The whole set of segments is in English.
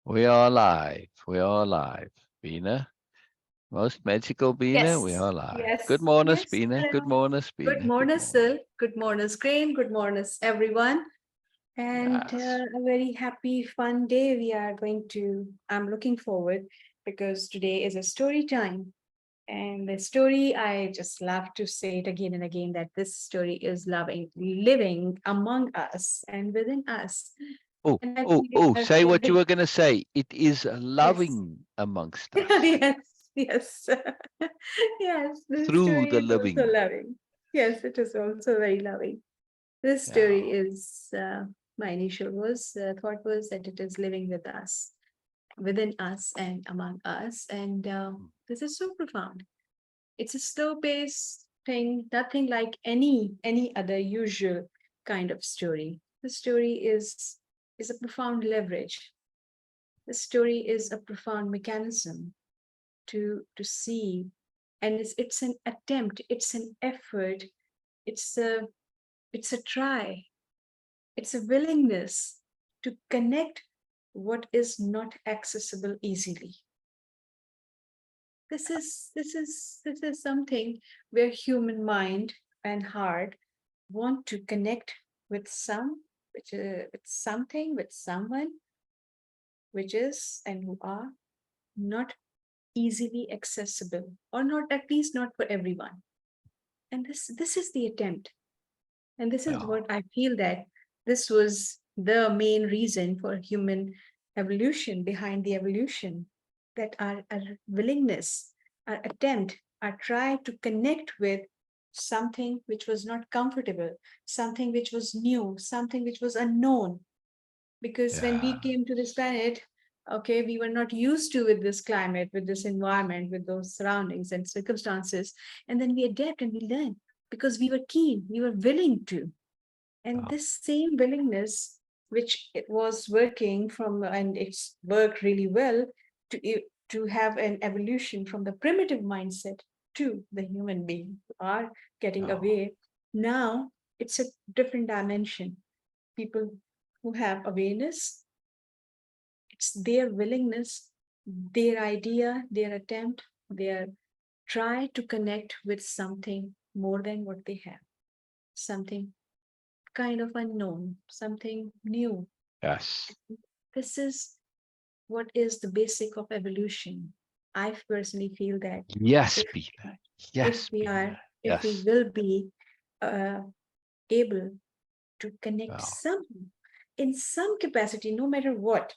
We are alive. We are alive. Beena, most magical Beena, we Yes, are alive. Good yes, morning, yes. Beena. Good Hello. morning, Good Beena. Good morning, morning. Syl. Good morning, Screen. Good morning, everyone. And Yes. a very happy, fun day we are going to. I'm looking forward because today is a story time. And the story, I just love to say it again and again that this story is loving, living among us and within us. Oh, And I oh, feel it oh, has say what you living. were going to say. It is Yes. loving amongst us Yes, yes. Yes, this through story the is also living. loving. Yes, it is also very loving. This Yeah. story is my initial was thought was that it is living with us, within us, and among us, and this is so profound. It's a slow paced thing, nothing like any other usual kind of story. The story is a profound leverage. The story is a profound mechanism to see, and it's an attempt, it's an effort, it's a it's a try, it's a willingness to connect what is not accessible easily. This is something where human mind and heart want to connect with with something, with someone which is and who are not easily accessible, or not, at least not for everyone. And this is the attempt, and this is Yeah. what I feel that this was the main reason for human evolution, behind the evolution, that our willingness, our attempt, our try to connect with something which was not comfortable, something which was new, something which was unknown. Because when we Yeah. came to this planet, okay, we were not used to with this climate, with this environment, with those surroundings and circumstances, and then we adapt and we learn because we were keen, we were willing to. And Yeah. this same willingness, which it was working from, and it's worked really well to have an evolution from the primitive mindset to the human being who are getting Yeah. away. Now it's a different dimension. People who have awareness, it's their willingness, their idea, their attempt, their try to connect with something more than what they have, something kind of unknown, something new. Yes. This is what is the basic of evolution. I personally feel that Yes, if Beena. if Yes, we Beena. are, if we Yes. will be uh, able to connect Yeah. some in some capacity, no matter what,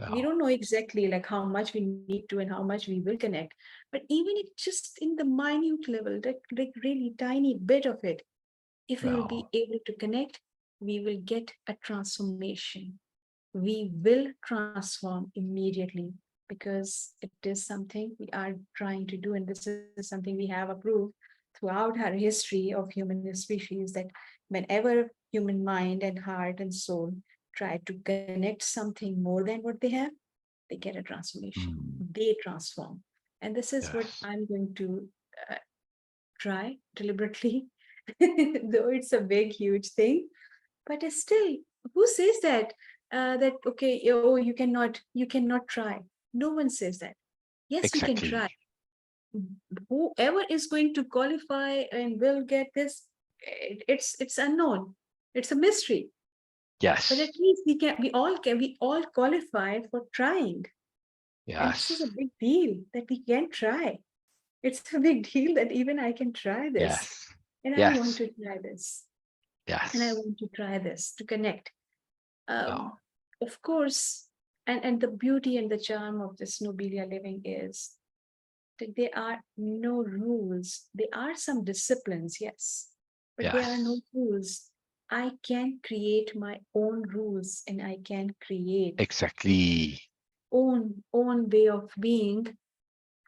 we Yeah. don't know exactly like how much we need to and how much we will connect, but even if just in the minute level, that like really tiny bit of it, if we will Yeah. be able to connect, we will get a transformation. We will transform immediately because it is something we are trying to do. And this is something we have approved throughout our history of human species, that whenever human mind and heart and soul try to connect something more than what they have, they get a transformation. Mm. They transform. And this is what Yes. I'm going to try deliberately, though it's a big, huge thing. But still, who says that? That okay, oh, you cannot try. No one says that. Yes, we can try. Exactly. Whoever is going to qualify and will get this, it's unknown. It's a mystery. But Yes. at least we all qualify for trying. And this is a Yes. big deal that we can try. It's a big deal that even I can try this. Yes. And I want Yes. to try this. And I Yes. want to try this to connect. Yeah. Of course, and the beauty and the charm of this Nobilia living is that there are no rules. There are some disciplines, yes, but there are no Yes. rules. I can create my own rules, and I can create Exactly. own way of being,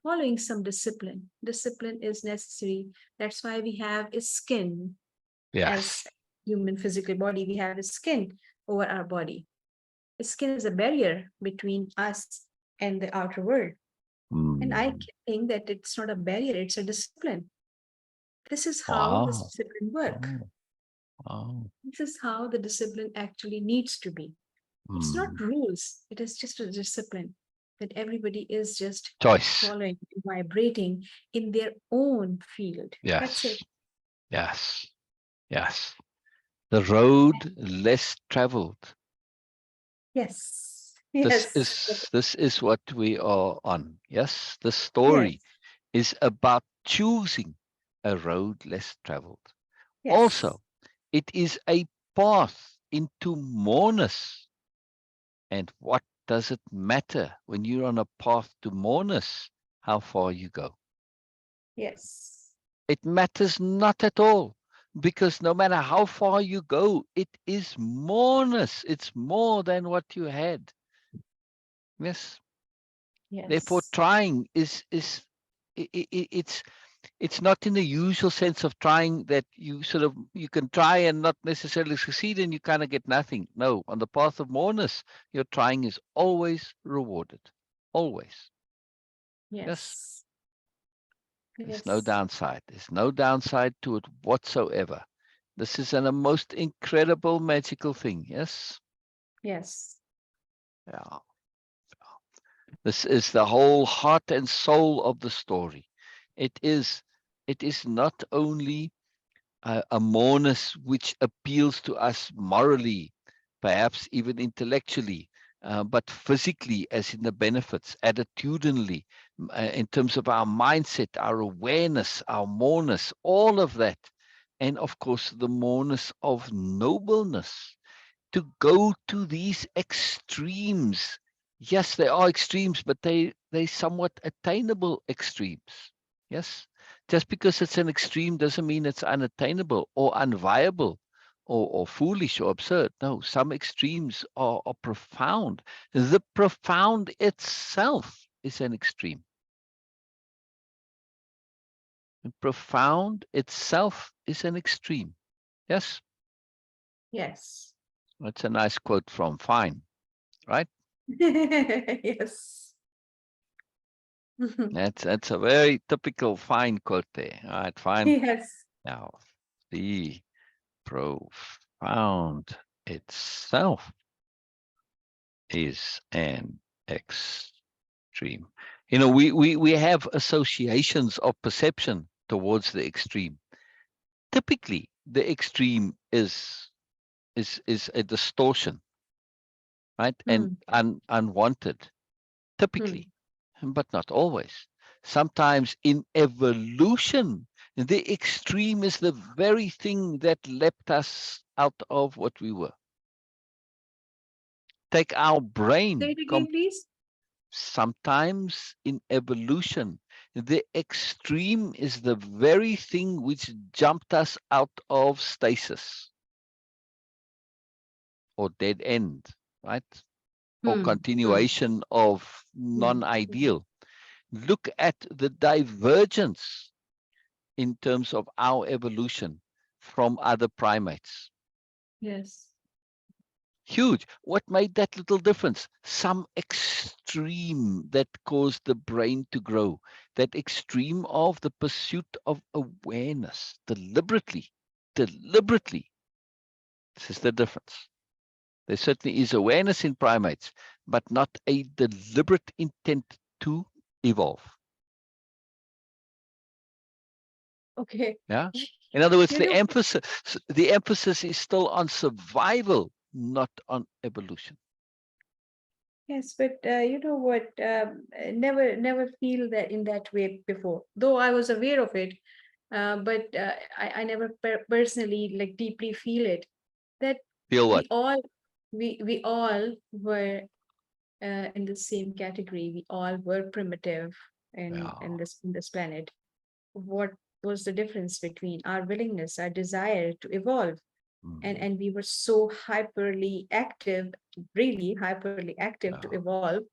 following some discipline. Discipline is necessary. That's why we have a skin. As Yes. human physical body, we have a skin over our body. Skin is a barrier between us and the outer world. And I Mm. think that it's not a barrier, it's a discipline. This is how this Wow. discipline work. Oh, wow. This is how the discipline actually needs to be. It's not Mm. rules, it is just a discipline that everybody is just Choice. following, vibrating in their own field. That's Yes. it. Yes. Yes. The road less traveled. Yes. This Yes. is this is what we are on. Yes. The Yes. story is about choosing a road less traveled. Yes. Also, it is a path into mourners. And what does it matter when you're on a path to mourners, how far you go? Yes. It matters not at all, because no matter how far you go, it is mourners. It's more than what you had. Yes. Therefore, Yes. trying is it's not in the usual sense of trying that you sort of you can try and not necessarily succeed and you kind of get nothing. No, on the path of mourners, your trying is always rewarded. Always. Yes. Yes. There's no Yes. downside. There's no downside to it whatsoever. This is a most incredible magical thing. Yes. Yes. Yeah. This is the whole heart and soul of the story. It is. It is not only a mourners which appeals to us morally, perhaps even intellectually, but physically, as in the benefits, attitudinally, in terms of our mindset, our awareness, our mourners, all of that. And of course, the mourners of nobleness. To go to these extremes. Yes, they are extremes, but they somewhat attainable extremes. Yes. Just because it's an extreme doesn't mean it's unattainable or unviable or foolish or absurd. No, some extremes are profound. The profound itself is an extreme. The profound itself is an extreme. Yes. Yes. That's a nice quote from Fine, right? Yes. That's a very typical Fine quote there. All right, Fine. Yes. Now, the profound itself is an extreme. You know, we have associations of perception towards the extreme. Typically, the extreme is a distortion, right? And Hmm. unwanted, typically, Hmm. but not always. Sometimes in evolution, the extreme is the very thing that leapt us out of what we were. Take our Say brain. it again, please. Sometimes in evolution, the extreme is the very thing which jumped us out of stasis or dead end, right? Or Hmm. Hmm. continuation of Hmm. non-ideal. Look at the divergence in terms of our evolution from other primates. Yes. Huge. What made that little difference? Some extreme that caused the brain to grow. That extreme of the pursuit of awareness, deliberately, deliberately. This is the difference. There certainly is awareness in primates, but not a deliberate intent to evolve. Okay. Yeah. In other words, You know, the emphasis is still on survival, not on evolution. yes, but you know what? Never feel that in that way before. Though I was aware of it, but I never personally like deeply feel it. That Feel what? we all we all were in the same category. We all were primitive Yeah. in this planet. What was the difference between our willingness, our desire to evolve? Mm, And we were so hyperly active, really hyperly active to yeah. evolve,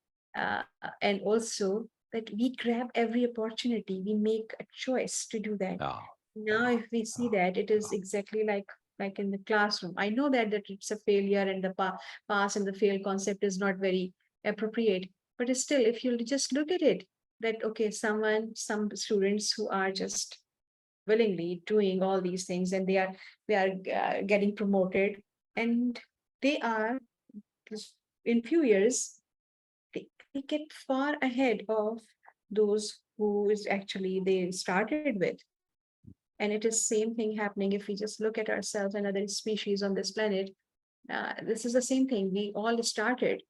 and also that we grab every opportunity, we make a choice to do that. Yeah. Now Yeah. if we see that, it is exactly like in the classroom. I know that it's a failure, and the pass and the fail concept is not very appropriate, but still, if you just look at it, that okay, some students who are just willingly doing all these things, and they are getting promoted, and they are in few years, they get far ahead of those who is actually they started with. And it is same thing happening if we just look at ourselves and other species on this planet. This is the same thing. We all started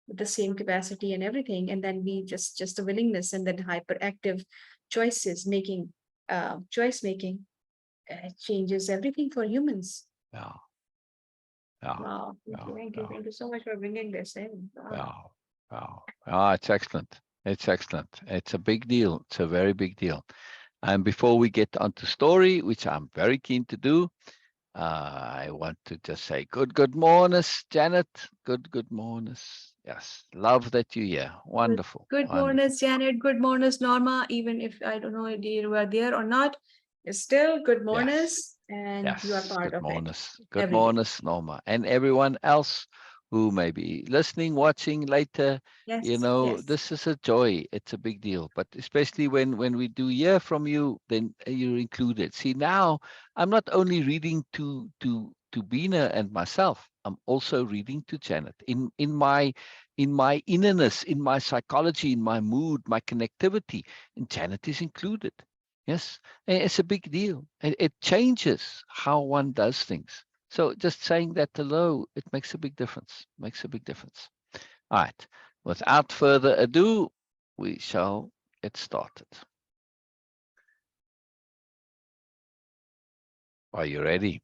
with the same capacity and everything, and then we just the willingness and then hyperactive choices making, choice making, changes everything for humans. Yeah. Yeah. Wow. Yeah. Thank you. Yeah. Thank you so much for bringing this in. Wow. Yeah. Yeah. Ah, it's excellent. It's excellent. It's a big deal. It's a very big deal. And before we get onto story, which I'm very keen to do, I want to just say good mornings, Janet. Good mornings. Yes, love that you're here. Wonderful, Good morning, wonderful. Janet. Good morning, Norma. Even if I don't know if you are there or not, it's still good Yes, mornings, and you are yes. part of it Good every day. mornings, Norma, and everyone else who may be listening, watching later. Yes, yes. This is a joy. It's a big deal, but especially when we do hear from you, then you're included. See, now I'm not only reading to Beena and myself. I'm also reading to Janet in my innerness, in my psychology, in my mood, my connectivity, and Janet is included. Yes, it's a big deal. It changes how one does things. So just saying that hello, it makes a big difference. Makes a big difference. All right. Without further ado, we shall get started. Are you ready?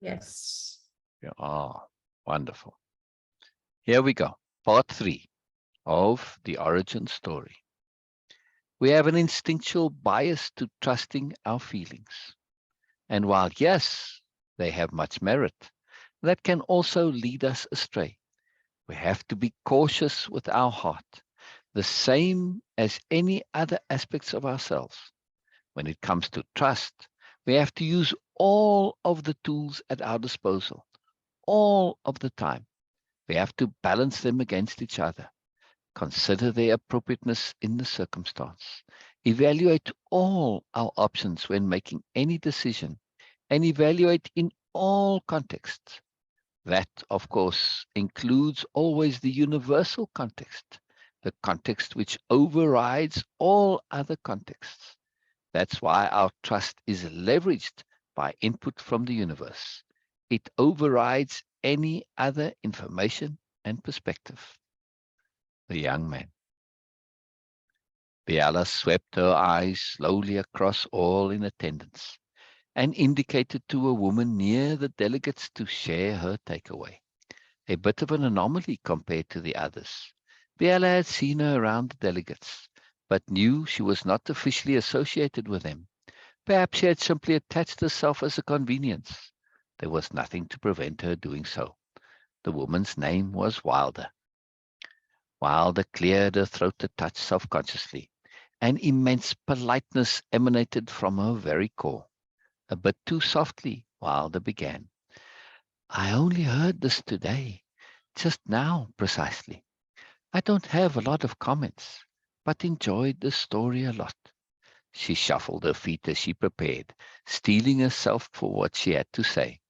Yes. You are. Wonderful. Here we go. Part 3 of the origin story. We have an instinctual bias to trusting our feelings. And while, yes, they have much merit, that can also lead us astray. We have to be cautious with our heart, the same as any other aspects of ourselves. When it comes to trust, we have to use all of the tools at our disposal, all of the time. We have to balance them against each other, consider their appropriateness in the circumstance, evaluate all our options when making any decision, and evaluate in all contexts. That, of course, includes always the universal context, the context which overrides all other contexts. That's why our trust is leveraged by input from the universe. It overrides any other information and perspective. The young man. Biala swept her eyes slowly across all in attendance and indicated to a woman near the delegates to share her takeaway. A bit of an anomaly compared to the others. Biala had seen her around the delegates, but knew she was not officially associated with them. Perhaps she had simply attached herself as a convenience. There was nothing to prevent her doing so. The woman's name was Wilder. Wilder cleared her throat a touch self-consciously. An immense politeness emanated from her very core. A bit too softly, Wilder began. I only heard this today, just now precisely. I don't have a lot of comments, but enjoyed the story a lot. She shuffled her feet as she prepared, steeling herself for what she had to say.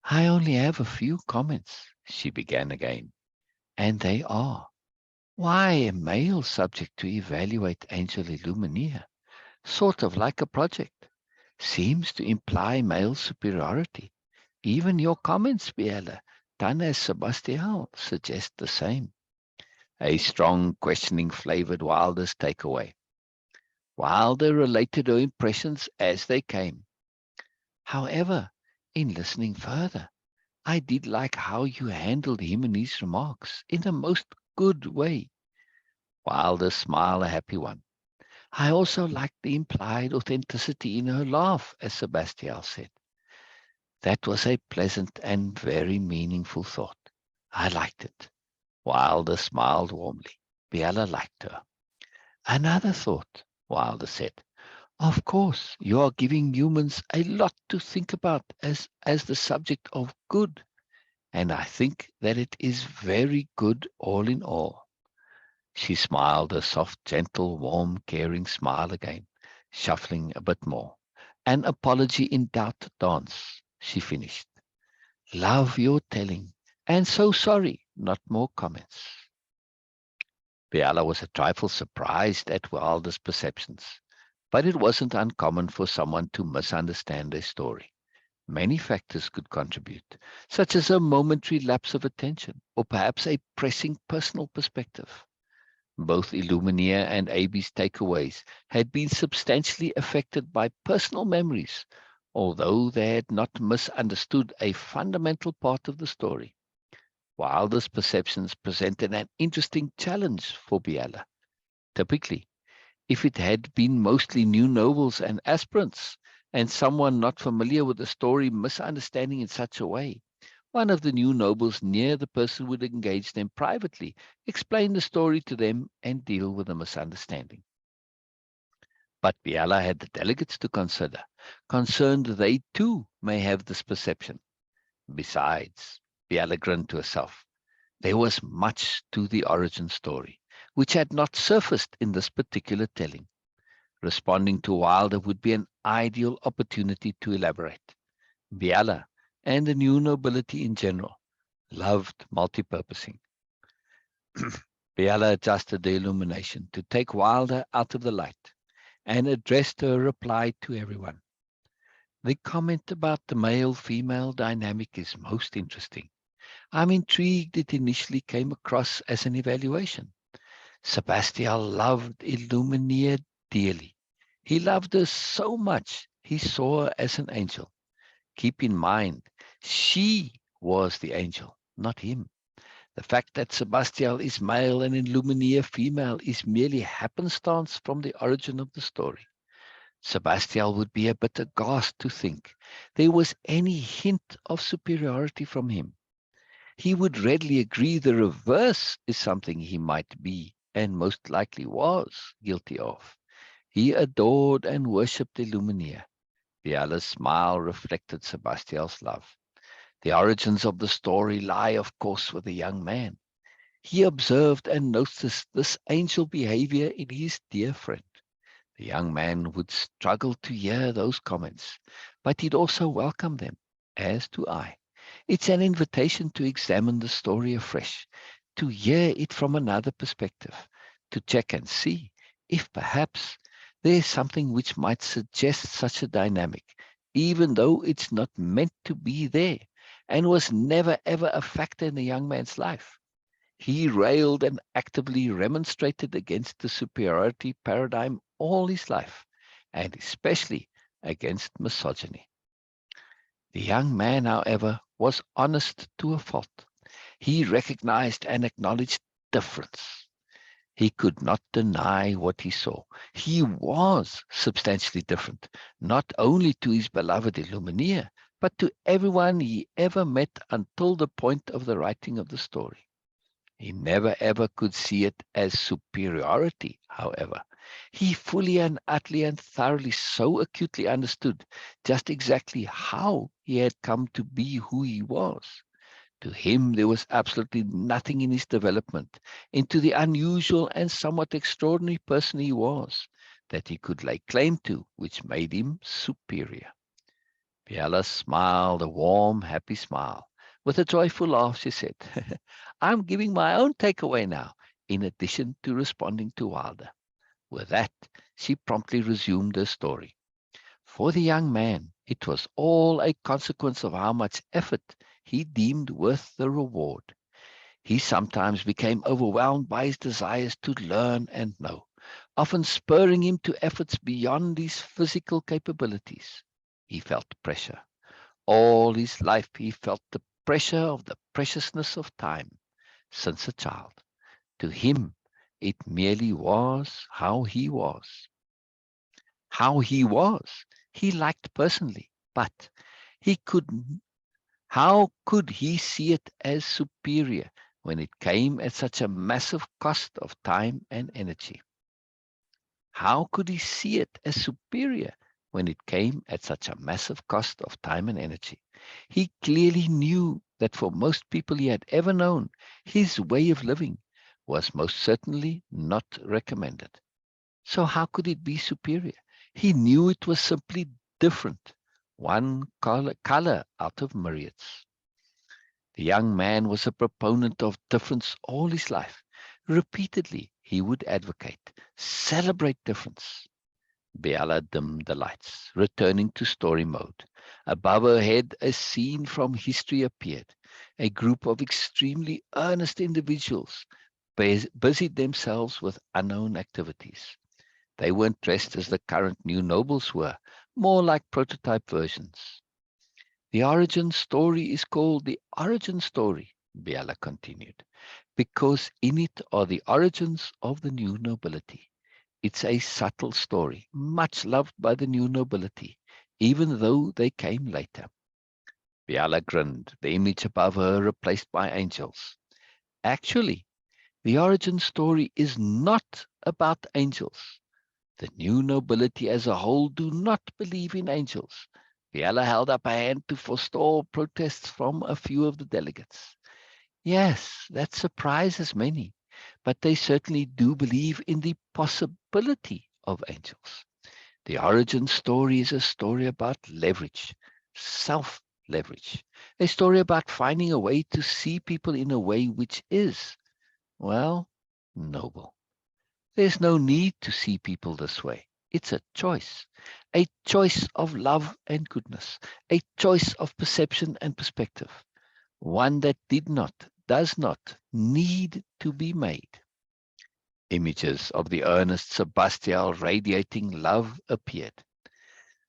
I only have a few comments, she began again, and they are, why a male subject to evaluate Angel Illuminier? Sort of like a project. Seems to imply male superiority. Even your comments, Biela, done as Sebastian, suggest the same. A strong, questioning flavored Wilder's takeaway. Wilder related her impressions as they came. However, in listening further, I did like how you handled him and his remarks in a most good way. Wilder smiled a happy one. I also liked the implied authenticity in her laugh, as Sebastian said. That was a pleasant and very meaningful thought. I liked it. Wilder smiled warmly. Biela liked her. Another thought, Wilder said. Of course, you are giving humans a lot to think about as the subject of good, and I think that it is very good all in all. She smiled a soft, gentle, warm, caring smile again, shuffling a bit more. An apology in doubt dance, she finished. Love your telling. And so sorry, not more comments. Biala was a trifle surprised at Wilder's perceptions, but it wasn't uncommon for someone to misunderstand a story. Many factors could contribute, such as a momentary lapse of attention, or perhaps a pressing personal perspective. Both Illuminia and AB's takeaways had been substantially affected by personal memories, although they had not misunderstood a fundamental part of the story. Wilder's perceptions presented an interesting challenge for Biela. Typically, if it had been mostly new nobles and aspirants, and someone not familiar with the story misunderstanding in such a way, one of the new nobles near the person would engage them privately, explain the story to them, and deal with the misunderstanding. But Biala had the delegates to consider, concerned they too may have this perception. Besides, Biala grinned to herself. There was much to the origin story, which had not surfaced in this particular telling. Responding to Wilder would be an ideal opportunity to elaborate. Biala and the new nobility in general loved multipurposing. Biala adjusted the illumination to take Wilder out of the light and addressed her reply to everyone. The comment about the male-female dynamic is most interesting. I'm intrigued it initially came across as an evaluation. Sebastian loved Illuminia dearly. He loved her so much he saw her as an angel. Keep in mind, she was the angel, not him. The fact that Sebastian is male and Illuminia female is merely happenstance from the origin of the story. Sebastian would be a bit aghast to think there was any hint of superiority from him. He would readily agree the reverse is something he might be, and most likely was, guilty of. He adored and worshipped Illuminia. Biala's smile reflected Sebastian's love. The origins of the story lie, of course, with the young man. He observed and noticed this angel behavior in his dear friend. The young man would struggle to hear those comments, but he'd also welcome them, as do I. It's an invitation to examine the story afresh, to hear it from another perspective, to check and see if perhaps there's something which might suggest such a dynamic, even though it's not meant to be there and was never ever a factor in the young man's life. He railed and actively remonstrated against the superiority paradigm all his life, and especially against misogyny. The young man, however, was honest to a fault. He recognized and acknowledged difference. He could not deny what he saw. He was substantially different, not only to his beloved Illuminia, but to everyone he ever met until the point of the writing of the story. He never ever could see it as superiority, however. He fully and utterly and thoroughly so acutely understood just exactly how he had come to be who he was. To him, there was absolutely nothing in his development into the unusual and somewhat extraordinary person he was that he could lay claim to, which made him superior. Biala smiled a warm, happy smile. With a joyful laugh, she said, I'm giving my own takeaway now, in addition to responding to Wilder. With that, she promptly resumed her story. For the young man, it was all a consequence of how much effort he deemed worth the reward. He sometimes became overwhelmed by his desires to learn and know, often spurring him to efforts beyond his physical capabilities. He felt pressure. All his life he felt the pressure of the preciousness of time since a child. To him, it merely was how he was. How he was, he liked personally, but he could how could he see it as superior when it came at such a massive cost of time and energy? How could he see it as superior when it came at such a massive cost of time and energy? He clearly knew that for most people he had ever known, his way of living was most certainly not recommended. So how could it be superior? He knew it was simply different, one color out of myriads. The young man was a proponent of difference all his life. Repeatedly, he would advocate, celebrate difference. Beala dimmed the lights, returning to story mode. Above her head, a scene from history appeared. A group of extremely earnest individuals busied themselves with unknown activities. They weren't dressed as the current new nobles were, more like prototype versions. The origin story is called the origin story, Beala continued, because in it are the origins of the new nobility. It's a subtle story, much loved by the new nobility, even though they came later. Beala grinned, the image above her replaced by angels. Actually, the origin story is not about angels. The new nobility as a whole do not believe in angels. Beala held up a hand to forestall protests from a few of the delegates. Yes, that surprises many, but they certainly do believe in the possibility of angels. The origin story is a story about leverage, self leverage, a story about finding a way to see people in a way which is, well, noble. There's no need to see people this way. It's a choice of love and goodness, a choice of perception and perspective, one that does not need to be made. Images of the earnest Sebastial radiating love appeared.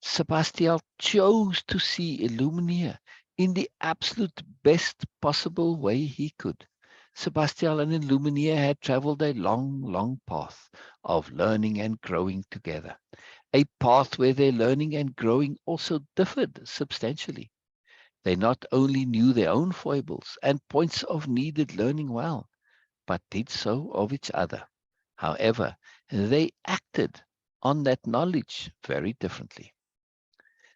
Sebastial chose to see Illuminea in the absolute best possible way he could. Sebastial and Illuminea had traveled a long, long path of learning and growing together, a path where their learning and growing also differed substantially. They not only knew their own foibles and points of needed learning well, but did so of each other. However, they acted on that knowledge very differently.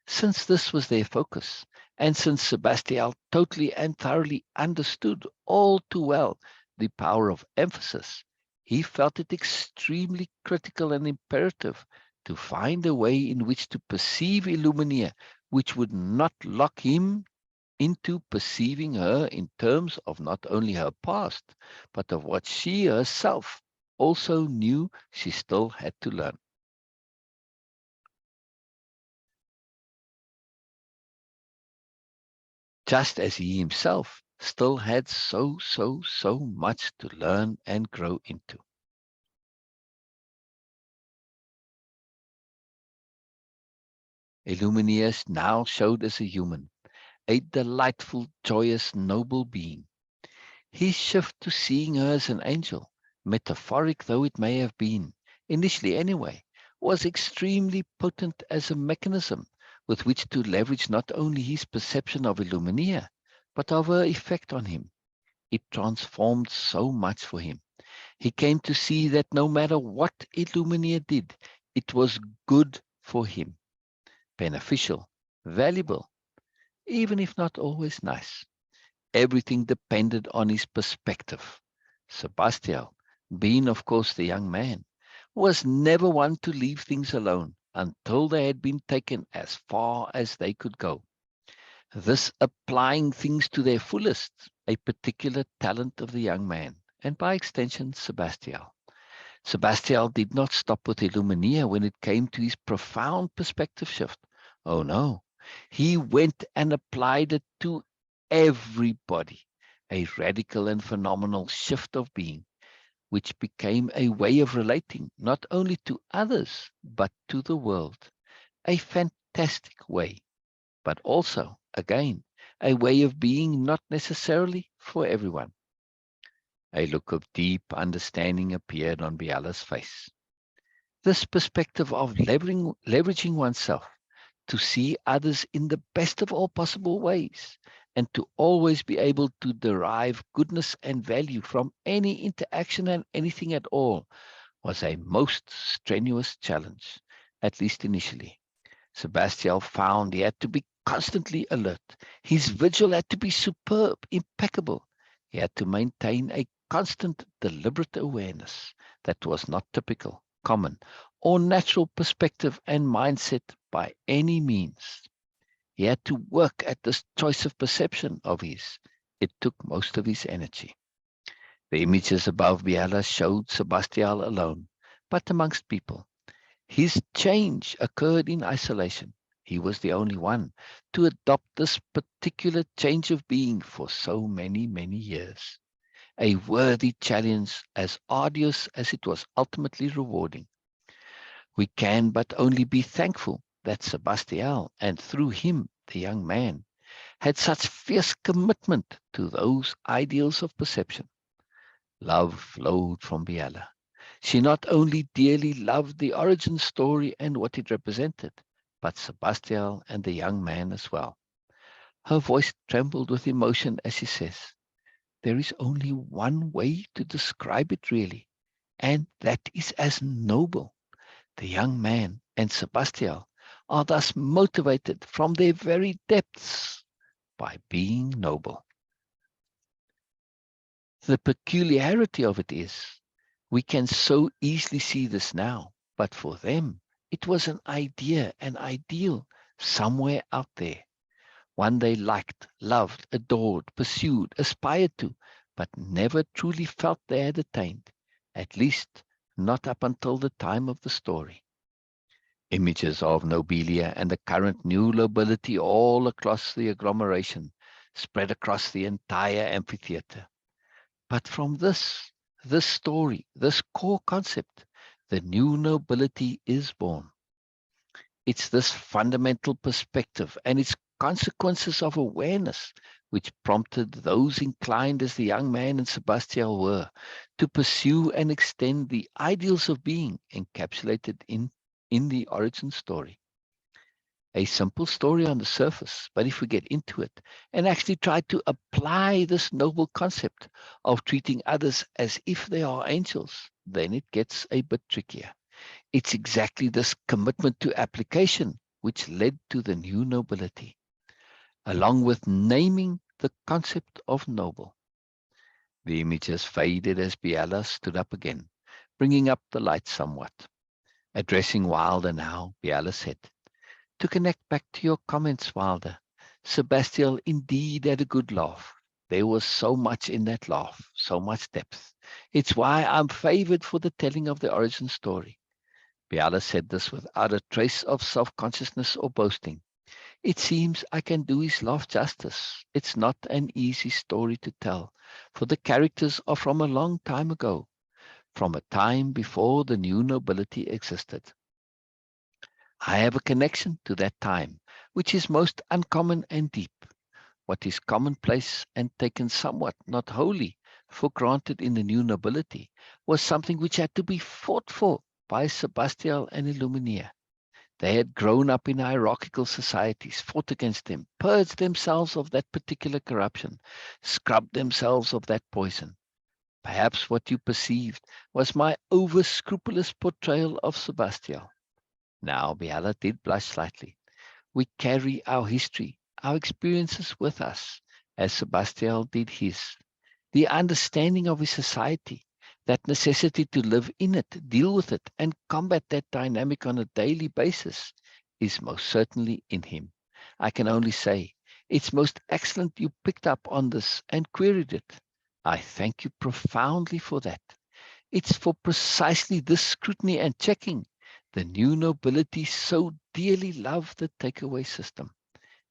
Since this was their focus, and since Sebastial totally and thoroughly understood all too well the power of emphasis, he felt it extremely critical and imperative to find a way in which to perceive Illuminea, which would not lock him into perceiving her in terms of not only her past, but of what she herself also knew she still had to learn. Just as he himself still had so much to learn and grow into. Illuminaeus now showed as a human, a delightful, joyous, noble being. His shift to seeing her as an angel, metaphoric though it may have been, initially anyway, was extremely potent as a mechanism with which to leverage not only his perception of Illuminea, but of her effect on him. It transformed so much for him. He came to see that no matter what Illuminea did, it was good for him, beneficial, valuable, even if not always nice. Everything depended on his perspective. Sebastian, being of course the young man, was never one to leave things alone until they had been taken as far as they could go. This applying things to their fullest, a particular talent of the young man, and by extension Sebastian. Sebastian did not stop with Illuminea when it came to his profound perspective shift. Oh no, he went and applied it to everybody, a radical and phenomenal shift of being, which became a way of relating not only to others, but to the world. A fantastic way, but also, again, a way of being not necessarily for everyone. A look of deep understanding appeared on Biala's face. This perspective of leveraging oneself to see others in the best of all possible ways, and to always be able to derive goodness and value from any interaction and anything at all, was a most strenuous challenge, at least initially. Sebastian found he had to be constantly alert. His vigil had to be superb, impeccable. He had to maintain a constant, deliberate awareness that was not typical, common, or natural perspective and mindset by any means. He had to work at this choice of perception of his, It took most of his energy. The images above Biela showed Sebastian alone, but amongst people. His change occurred in isolation. He was the only one to adopt this particular change of being for so many, many years. A worthy challenge, as arduous as it was ultimately rewarding. We can but only be thankful that Sebastian, and through him, the young man, had such fierce commitment to those ideals of perception. Love flowed from Biela. She not only dearly loved the origin story and what it represented, but Sebastian and the young man as well. Her voice trembled with emotion as she says, "There is only one way to describe it really, and that is as noble. The young man and Sebastian are thus motivated from their very depths by being noble." The peculiarity of it is, we can so easily see this now, but for them, it was an idea, an ideal, somewhere out there, one they liked, loved, adored, pursued, aspired to, but never truly felt they had attained, at least not up until the time of the story. Images of nobilia and the current new nobility all across the agglomeration, spread across the entire amphitheater. But from this story, this core concept, the new nobility is born. It's this fundamental perspective and its consequences of awareness which prompted those inclined as the young man and Sebastian were to pursue and extend the ideals of being encapsulated in the origin story. A simple story on the surface, but if we get into it and actually try to apply this noble concept of treating others as if they are angels, then it gets a bit trickier. It's exactly this commitment to application which led to the new nobility, along with naming the concept of noble. The images faded as Biela stood up again, bringing up the light somewhat. Addressing Wilder now, Biela said, "To connect back to your comments, Wilder, Sebastian indeed had a good laugh. There was so much in that laugh, so much depth. It's why I'm favored for the telling of the origin story." Biala said this without a trace of self-consciousness or boasting. "It seems I can do his laugh justice. It's not an easy story to tell, for the characters are from a long time ago, from a time before the new nobility existed. I have a connection to that time, which is most uncommon and deep. What is commonplace and taken somewhat, not wholly, for granted in the new nobility, was something which had to be fought for by Sebastian and Illumina. They had grown up in hierarchical societies, fought against them, purged themselves of that particular corruption, scrubbed themselves of that poison. Perhaps what you perceived was my over-scrupulous portrayal of Sebastian." Now Biala did blush slightly. "We carry our history, our experiences with us, as Sebastian did his. The understanding of his society, that necessity to live in it, deal with it, and combat that dynamic on a daily basis is most certainly in him. I can only say, it's most excellent you picked up on this and queried it. I thank you profoundly for that. It's for precisely this scrutiny and checking the new nobility so dearly love the takeaway system.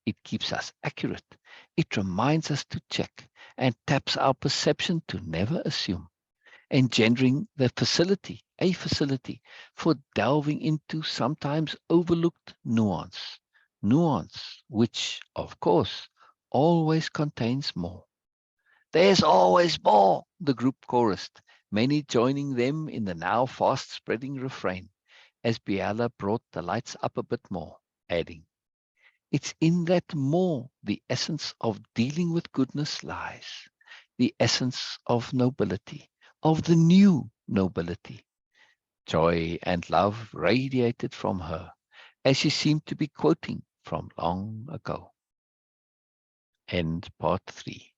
It keeps us accurate. It reminds us to check and taps our perception to never assume, engendering a facility for delving into sometimes overlooked nuance which, of course, always contains more." "There's always more," the group chorused, many joining them in the now fast-spreading refrain, as Biala brought the lights up a bit more, adding, "It's in that more the essence of dealing with goodness lies, the essence of nobility, of the new nobility." Joy and love radiated from her, as she seemed to be quoting from long ago. End part 3.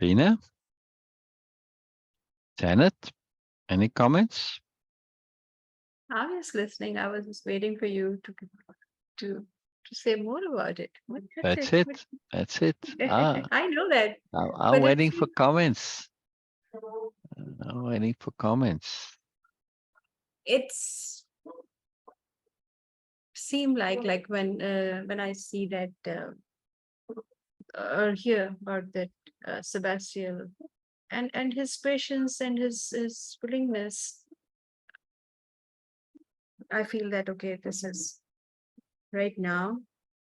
Beena, Janet, any comments? I was listening. I was just waiting for you to to say more about it. What, that's That's it. it. That's it. I know that, I'm but it waiting for seems comments. I'm waiting for comments. it's seem like when I see that or hear about that Sebastian and his patience and his willingness, I feel that okay, this is right now.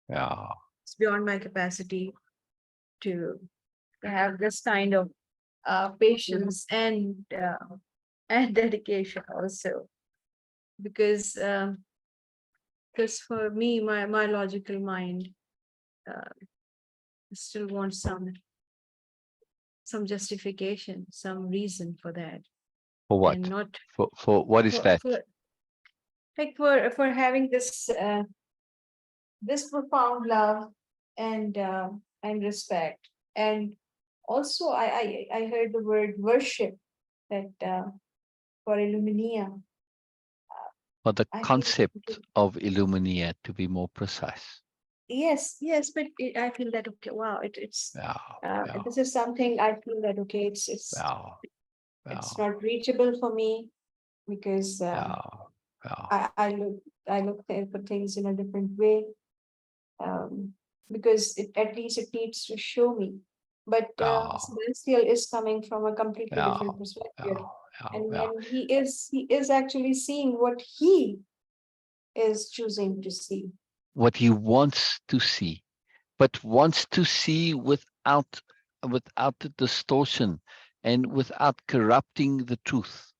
Yeah. It's beyond my capacity to have this kind of patience and dedication also because for me my logical mind uh, still wants some justification, some reason for that, For what? and not For what is that? for like for having this profound love and respect. And also I heard the word worship that for Illumina. For the I feel concept of Illumina, to be more precise. yes, but I feel that okay, wow, Yeah. Yeah. this is something I feel that okay, Yeah. Yeah. it's not reachable for me because Yeah. Yeah. I look for things in a different way, um, because at least it needs to show me. But Yeah. Celestial is coming from a completely Yeah. different perspective, Yeah. Yeah. and Yeah. he is actually seeing what he is choosing to see. What he wants to see, but wants to see without the distortion and without corrupting the truth.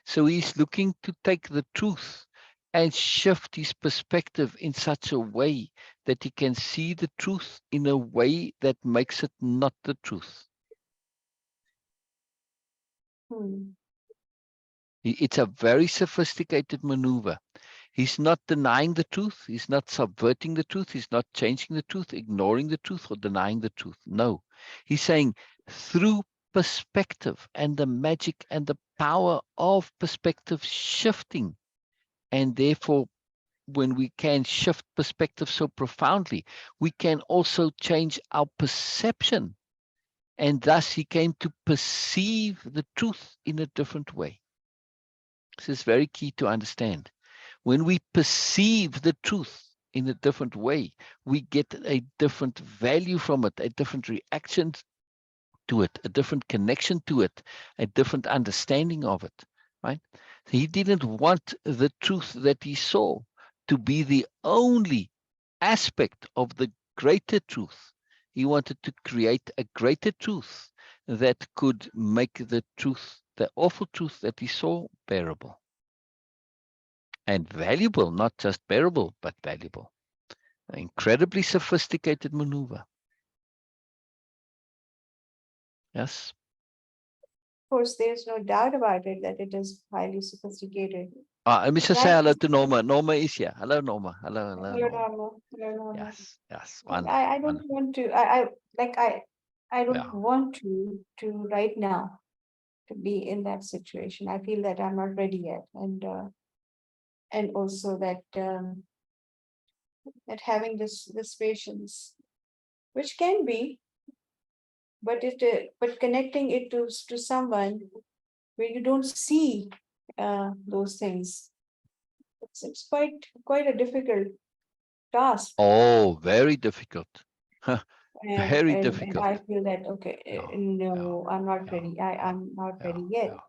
So he's looking to take the truth and shift his perspective in such a way that he can see the truth in a way that makes it not the truth. Hmm. It's a very sophisticated maneuver. He's not denying the truth. He's not subverting the truth. He's not changing the truth, ignoring the truth, or denying the truth. No. He's saying through perspective and the magic and the power of perspective shifting, and therefore when we can shift perspective so profoundly, we can also change our perception. And thus he came to perceive the truth in a different way. This is very key to understand. When we perceive the truth in a different way, we get a different value from it, a different reaction to it, a different connection to it, a different understanding of it, right? He didn't want the truth that he saw to be the only aspect of the greater truth. He wanted to create a greater truth that could make the truth, the awful truth that he saw, bearable and valuable, not just bearable, but valuable. An incredibly sophisticated maneuver. Yes. Of course, there's no doubt about it that it is highly sophisticated. Let me just say That hello is, to Norma. Norma is here. Hello, Norma. Hello, hello, Norma. Norma. Hello, Norma. Yes, yes. And Wonderful, I don't wonderful. want to. Like I Yeah, don't want to right now to be in that situation. I feel that I'm not ready yet, and also that having this patience, which can be, but connecting it to someone where you don't see those things, it's quite a difficult task. oh, very difficult. Very And difficult. I feel that okay, Yeah, yeah, no, I'm not yeah, ready. yeah, I'm not yeah, ready yet. yeah,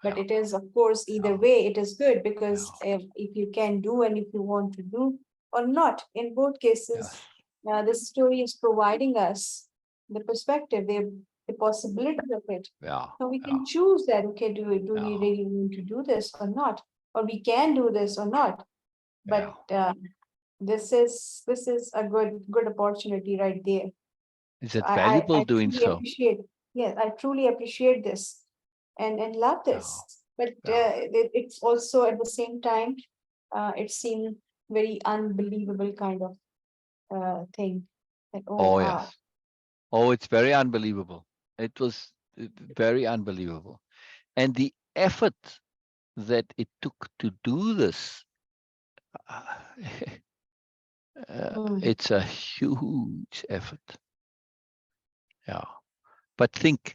But yeah, it is, of course, either yeah, way, it is good because yeah, if you can do and if you want to do or not, in both yes, cases, this story is providing us the perspective, the possibilities of it. yeah, So we yeah, can choose that, okay, do we yeah, really need to do this or not? Or we can do this or not. yeah. But this is a good opportunity right there. Is So it valuable I doing truly so? appreciate, yes, I truly appreciate this and love Yeah, this. But yeah. it's also at the same time, it seemed very unbelievable kind of thing. Like, oh Oh, wow. yes. Oh, it's very unbelievable. It was very unbelievable. And the effort that it took to do this, uh, Mm. it's a huge effort. Yeah. But think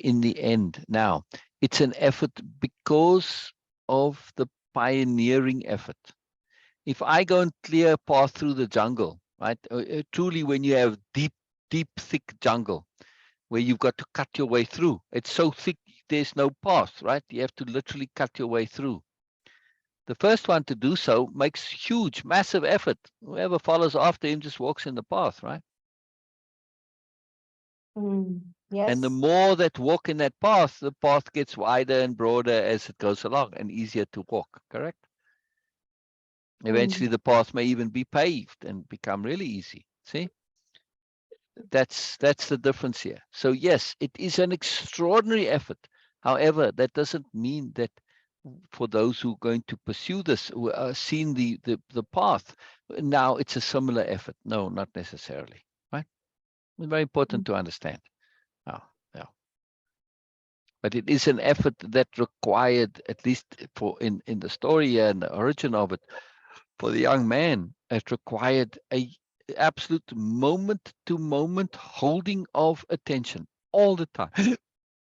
in the end now, it's an effort because of the pioneering effort. If I go and clear a path through the jungle, right? Truly, when you have deep, thick jungle where you've got to cut your way through, it's so thick, there's no path, right? You have to literally cut your way through. The first one to do so makes huge, massive effort. Whoever follows after him just walks in the path, right? Mm. And the Yes. more that walk in that path, the path gets wider and broader as it goes along and easier to walk, correct? Eventually, Mm. the path may even be paved and become really easy. See, that's the difference here. So yes, it is an extraordinary effort. However, that doesn't mean that for those who are going to pursue this, who are seeing the path, now it's a similar effort. No, not necessarily, right? It's very important to understand. Oh, yeah. But it is an effort that required, at least for in the story and the origin of it, for the young man, it required a absolute moment to moment holding of attention all the time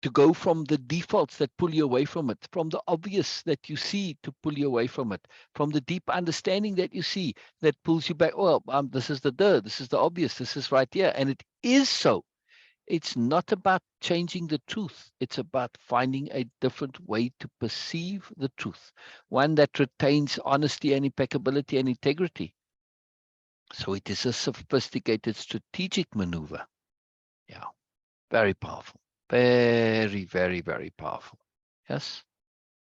to go from the defaults that pull you away from it, from the obvious that you see to pull you away from it, from the deep understanding that you see that pulls you back. Well, this is the dirt, this is the obvious, this is right here, and it is so. It's not about changing the truth. It's about finding a different way to perceive the truth, one that retains honesty and impeccability and integrity. So it is a sophisticated strategic maneuver. Yeah, very powerful. Very, very, very powerful. Yes?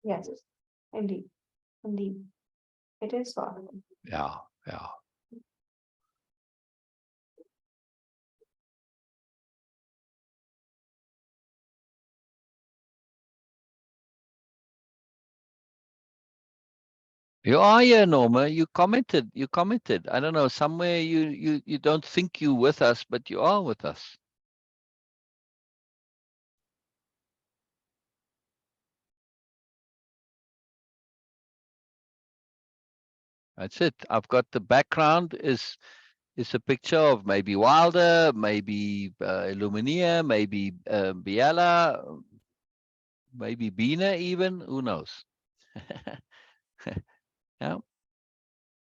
Yes. Indeed. Indeed. It is powerful. Yeah, yeah. You are here, Norma. You commented. You commented. I don't know, somewhere you don't think you with us, but you are with us. That's it. I've got the background is a picture of maybe Wilder, maybe Illuminia, maybe Biela, maybe Beena even. Who knows? Yeah.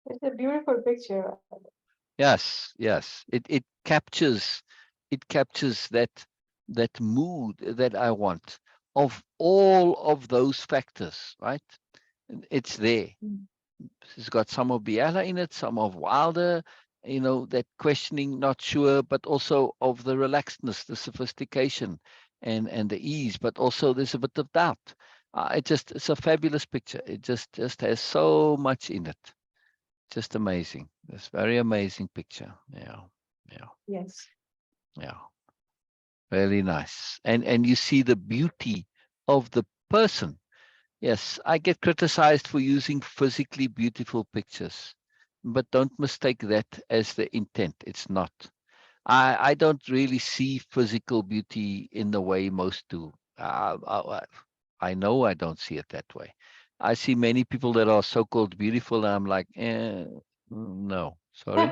It's a beautiful picture. Yes. Yes. It captures that mood that I want of all of those factors, right? It's there. Mm. It's got some of Biela in it, some of Wilder, that questioning, not sure, but also of the relaxedness, the sophistication, and the ease, but also there's a bit of doubt. It's a fabulous picture. It just has so much in it. Just amazing. It's very amazing picture. Yeah, yeah, Yes. yeah. Really nice. And you see the beauty of the person. Yes, I get criticized for using physically beautiful pictures, but don't mistake that as the intent. It's not. I don't really see physical beauty in the way most do. I know I don't see it that way. I see many people that are so-called beautiful, and I'm like, no, sorry.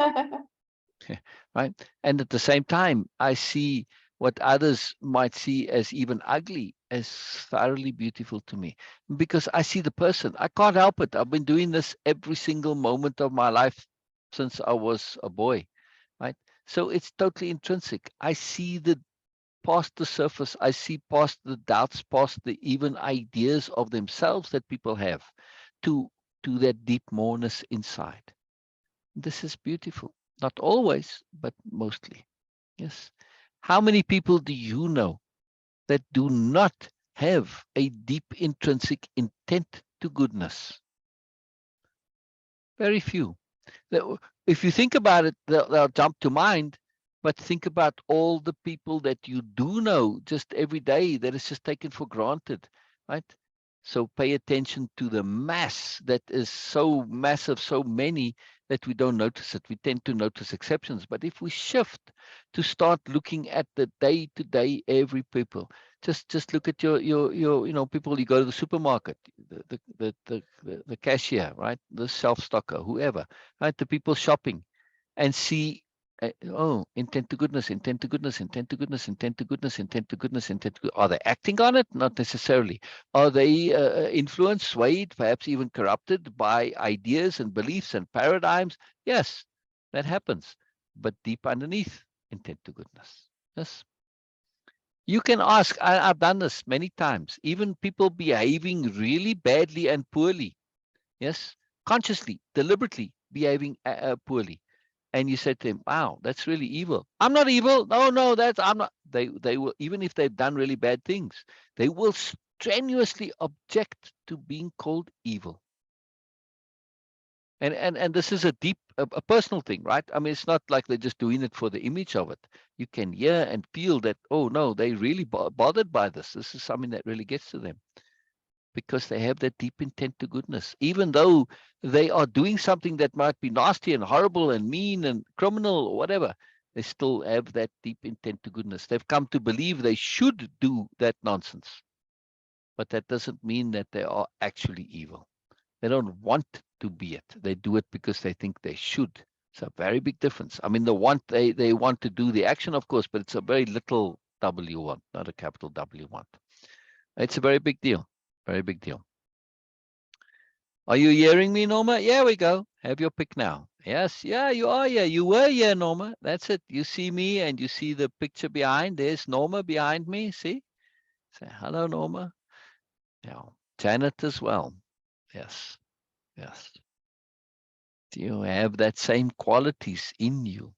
Right? And at the same time, I see what others might see as even ugly as thoroughly beautiful to me because I see the person. I can't help it. I've been doing this every single moment of my life since I was a boy, right? So it's totally intrinsic. I see the past the surface. I see past the doubts, past the even ideas of themselves that people have to that deep mourners inside. This is beautiful. Not always, but mostly. Yes. How many people do you know that do not have a deep intrinsic intent to goodness? Very few. If you think about it, they'll jump to mind, but think about all the people that you do know just every day that is just taken for granted, right? So pay attention to the mass that is so massive, so many, that we don't notice it. We tend to notice exceptions. But if we shift to start looking at the day-to-day, every people, just look at your people. You go to the supermarket, the cashier, right, the self-stocker, whoever, right, the people shopping, and see. Oh, intent to goodness, intent to goodness, intent to goodness, intent to goodness, intent to goodness, intent to. Are they acting on it? Not necessarily. Are they influenced, swayed, perhaps even corrupted by ideas and beliefs and paradigms? Yes, that happens. But deep underneath, intent to goodness. Yes. You can ask, I've done this many times, even people behaving really badly and poorly. Yes, consciously, deliberately behaving poorly. And you said to him, wow, that's really evil. I'm not evil. No, no, I'm not. They will, even if they've done really bad things, they will strenuously object to being called evil. And this is a deep, a personal thing, right? I mean, it's not like they're just doing it for the image of it. You can hear and feel that, oh no, they really bothered by this. This is something that really gets to them, because they have that deep intent to goodness, even though they are doing something that might be nasty and horrible and mean and criminal or whatever. They still have that deep intent to goodness. They've come to believe they should do that nonsense, but that doesn't mean that they are actually evil. They don't want to be it. They do it because they think they should. It's a very big difference. I mean, they want to do the action, of course, but it's a very little W want, not a capital W want. It's a very big deal. Very big deal. Are you hearing me, Norma? Yeah, we go. Have your pick now. Yes, yeah, you are here. You were here, Norma. That's it. You see me and you see the picture behind. There's Norma behind me. See? Say hello, Norma. Yeah. Janet as well. Yes. Yes. You have that same qualities in you,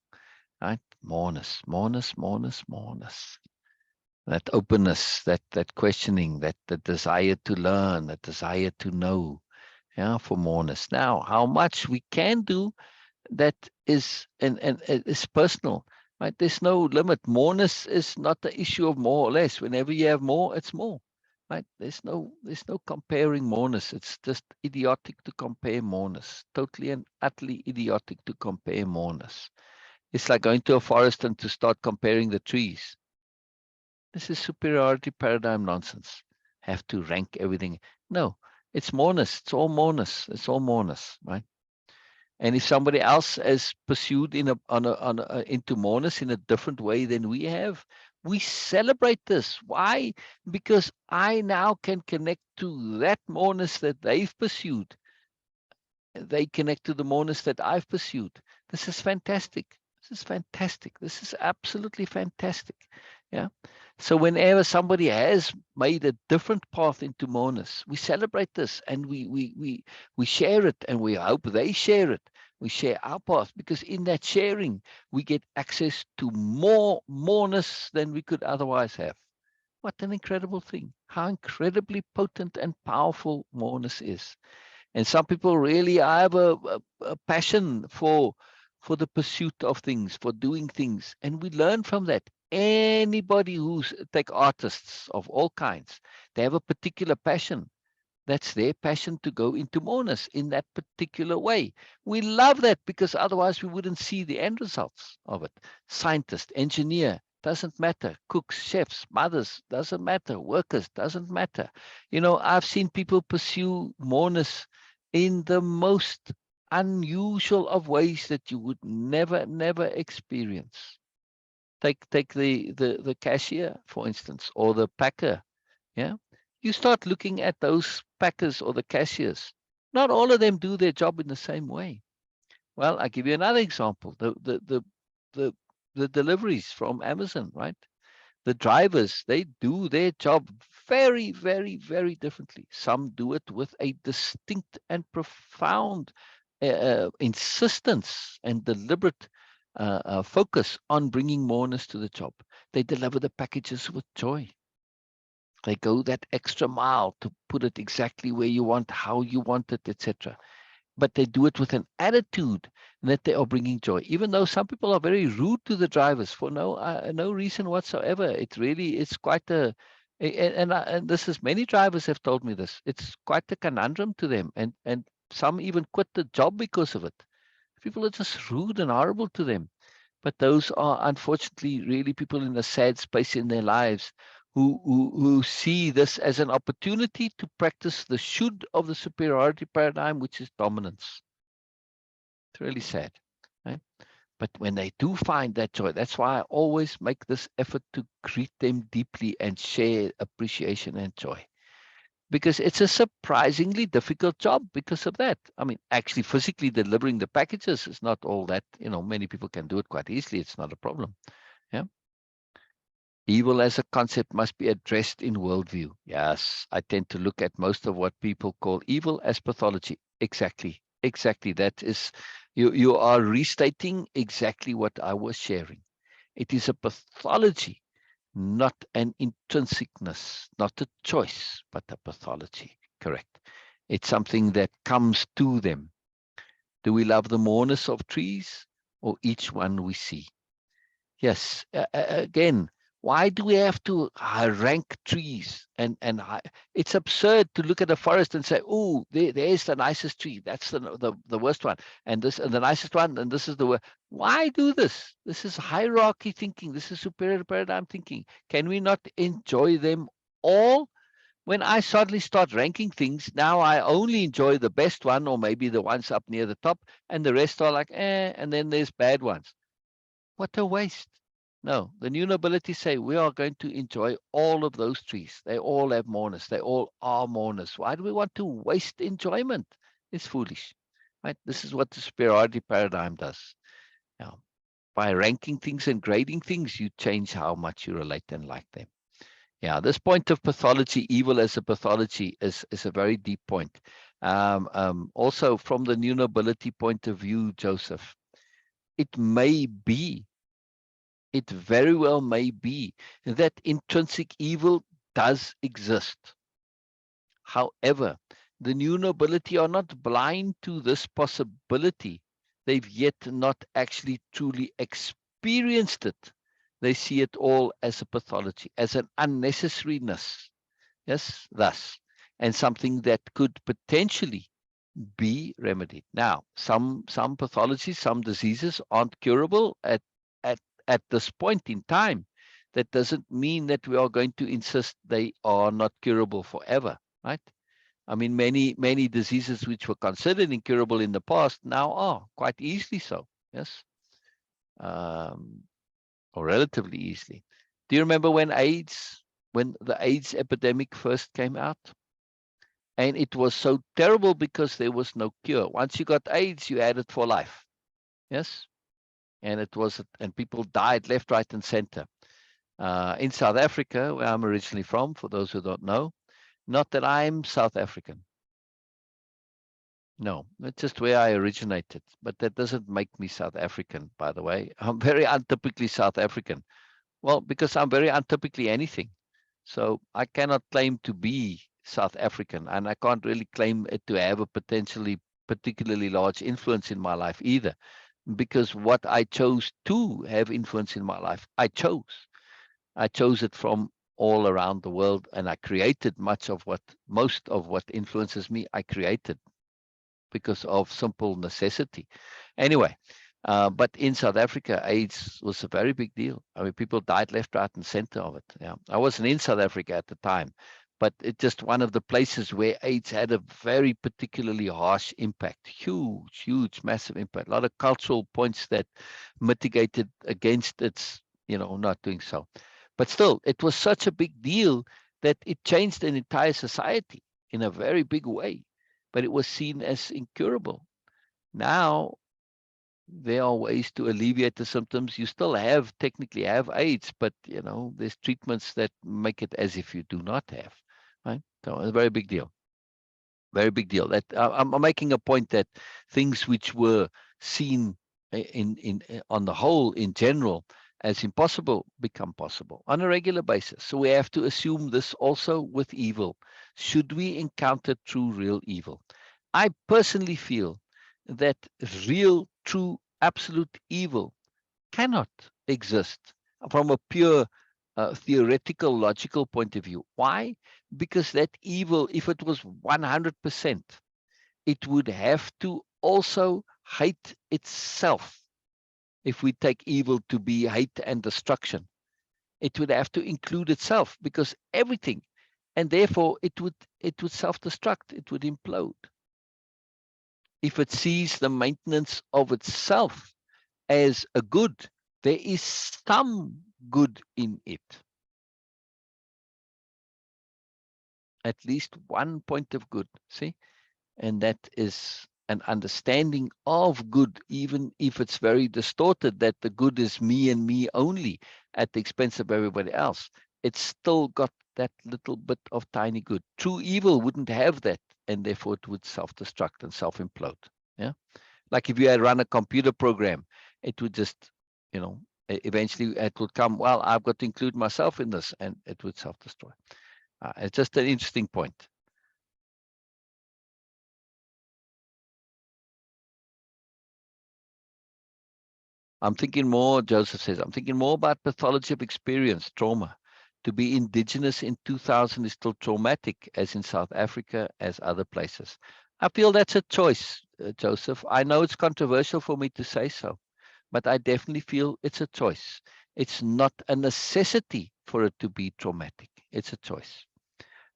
right? Mourners, mourners, mourners, mourners. That openness, that questioning, that the desire to learn, that desire to know. Yeah, for mourners. Now, how much we can do, that is and it's personal, right? There's no limit. Mourners is not the issue of more or less. Whenever you have more, it's more, right? There's no comparing mourners. It's just idiotic to compare mourners. Totally and utterly idiotic to compare mourners. It's like going to a forest and to start comparing the trees. This is superiority paradigm nonsense. Have to rank everything. No, it's mourners. It's all mourners. It's all mourners, right? And if somebody else has pursued into mourners in a different way than we have, we celebrate this. Why? Because I now can connect to that mourners that they've pursued. They connect to the mourners that I've pursued. This is fantastic. This is fantastic. This is absolutely fantastic. Yeah. So whenever somebody has made a different path into mourners, we celebrate this and we share it, and we hope they share it. We share our path, because in that sharing we get access to more mourners than we could otherwise have. What an incredible thing. How incredibly potent and powerful mourners is. And some people really have a passion for the pursuit of things, for doing things, and we learn from that. Anybody who's take artists of all kinds, they have a particular passion. That's their passion, to go into mourners in that particular way. We love that, because otherwise we wouldn't see the end results of it. Scientist, engineer, doesn't matter. Cooks, chefs, mothers, doesn't matter. Workers, doesn't matter. I've seen people pursue mourners in the most unusual of ways that you would never experience. Take the cashier, for instance, or the packer. Yeah. You start looking at those packers or the cashiers. Not all of them do their job in the same way. Well, I'll give you another example. The deliveries from Amazon, right? The drivers, they do their job very, very, very differently. Some do it with a distinct and profound insistence and deliberate focus on bringing mourners to the job. They deliver the packages with joy. They go that extra mile to put it exactly where you want, how you want it, etc. But they do it with an attitude that they are bringing joy, even though some people are very rude to the drivers for no reason whatsoever. It's quite and this is, many drivers have told me this. It's quite a conundrum to them, and some even quit the job because of it. People are just rude and horrible to them. But those are unfortunately really people in a sad space in their lives who see this as an opportunity to practice the should of the superiority paradigm, which is dominance. It's really sad. Right? But when they do find that joy, that's why I always make this effort to greet them deeply and share appreciation and joy. Because it's a surprisingly difficult job because of that. I mean, actually, physically delivering the packages is not all that, many people can do it quite easily. It's not a problem. Yeah. Evil as a concept must be addressed in worldview. Yes, I tend to look at most of what people call evil as pathology. Exactly. Exactly. That is, you are restating exactly what I was sharing. It is a pathology, not an intrinsicness, not a choice, but a pathology. Correct. It's something that comes to them. Do we love the mourners of trees or each one we see? Yes. Again, why do we have to rank trees? It's absurd to look at a forest and say, "Oh, there's the nicest tree. That's the worst one, and this and the nicest one, and this is the worst." Why do this? This is hierarchy thinking. This is superior paradigm thinking. Can we not enjoy them all? When I suddenly start ranking things, now I only enjoy the best one, or maybe the ones up near the top, and the rest are like, and then there's bad ones. What a waste. No, the new nobility say we are going to enjoy all of those trees. They all have mourners. They all are mourners. Why do we want to waste enjoyment? It's foolish. Right? This is what the superiority paradigm does. Now, by ranking things and grading things, you change how much you relate and like them. Yeah, this point of pathology, evil as a pathology, is a very deep point. Also, from the new nobility point of view, Joseph, it may be it very well may be that intrinsic evil does exist. However, the new nobility are not blind to this possibility. They've yet not actually truly experienced it. They see it all as a pathology, as an unnecessariness. Yes, thus, and something that could potentially be remedied. Now, some pathologies, some diseases aren't curable at at this point in time. That doesn't mean that we are going to insist they are not curable forever, right? I mean, many diseases which were considered incurable in the past now are quite easily so. Yes, um, or relatively easily. Do you remember when the AIDS epidemic first came out? And it was so terrible because there was no cure. Once you got AIDS, you had it for life. Yes. And people died left, right, and center. In South Africa, where I'm originally from, for those who don't know, not that I'm South African. No, it's just where I originated. But that doesn't make me South African, by the way. I'm very untypically South African. Well, because I'm very untypically anything. So I cannot claim to be South African, and I can't really claim it to have a potentially particularly large influence in my life either, because what I chose to have influence in my life, I chose. I chose it from all around the world, and I created most of what influences me, I created because of simple necessity. Anyway, but in South Africa, AIDS was a very big deal. I mean, people died left, right, and center of it. Yeah, I wasn't in South Africa at the time, but it's just one of the places where AIDS had a very particularly harsh impact. Huge, huge, massive impact. A lot of cultural points that mitigated against its, not doing so. But still, it was such a big deal that it changed an entire society in a very big way. But it was seen as incurable. Now there are ways to alleviate the symptoms. You still technically have AIDS, but there's treatments that make it as if you do not have. Right? So it's a very big deal. Very big deal. That I'm making a point that things which were seen in on the whole in general as impossible become possible on a regular basis. So we have to assume this also with evil. Should we encounter true, real evil? I personally feel that real, true, absolute evil cannot exist from a pure theoretical, logical point of view. Why? Because that evil, if it was 100%, it would have to also hate itself. If we take evil to be hate and destruction, it would have to include itself, because everything, and therefore it would self-destruct, it would implode. If it sees the maintenance of itself as a good, there is some good in it. At least one point of good, see? And that is an understanding of good, even if it's very distorted, that the good is me and me only at the expense of everybody else. It's still got that little bit of tiny good. True evil wouldn't have that, and therefore it would self-destruct and self-implode. Yeah, like if you had run a computer program, it would just, eventually it would come, well, I've got to include myself in this, and it would self-destroy. It's just an interesting point. I'm thinking more, Joseph says, I'm thinking more about pathology of experience, trauma. To be indigenous in 2000 is still traumatic, as in South Africa, as other places. I feel that's a choice, Joseph. I know it's controversial for me to say so, but I definitely feel it's a choice. It's not a necessity for it to be traumatic. It's a choice.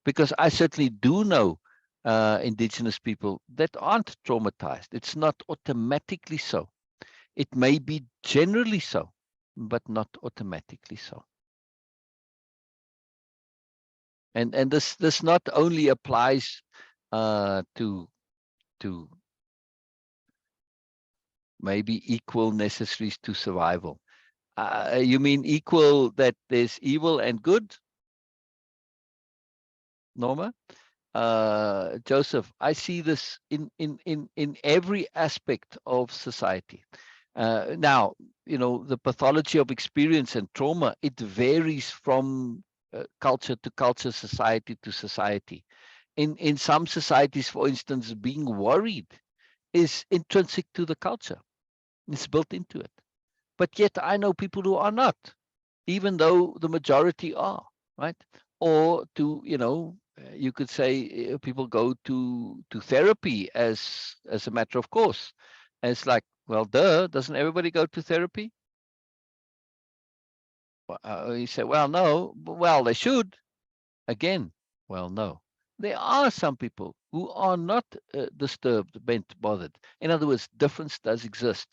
Because I certainly do know indigenous people that aren't traumatized. It's not automatically so. It may be generally so, but not automatically so. And this not only applies to maybe equal necessaries to survival. You mean equal that there's evil and good, Norma? Joseph, I see this in every aspect of society. Now, the pathology of experience and trauma, it varies from culture to culture, society to society. In some societies, for instance, being worried is intrinsic to the culture. It's built into it. But yet I know people who are not, even though the majority are, right? Or you could say people go to therapy as a matter of course. And it's like, well, duh, doesn't everybody go to therapy? You say, well, no, well, they should. Again, well, no. There are some people who are not disturbed, bent, bothered. In other words, difference does exist.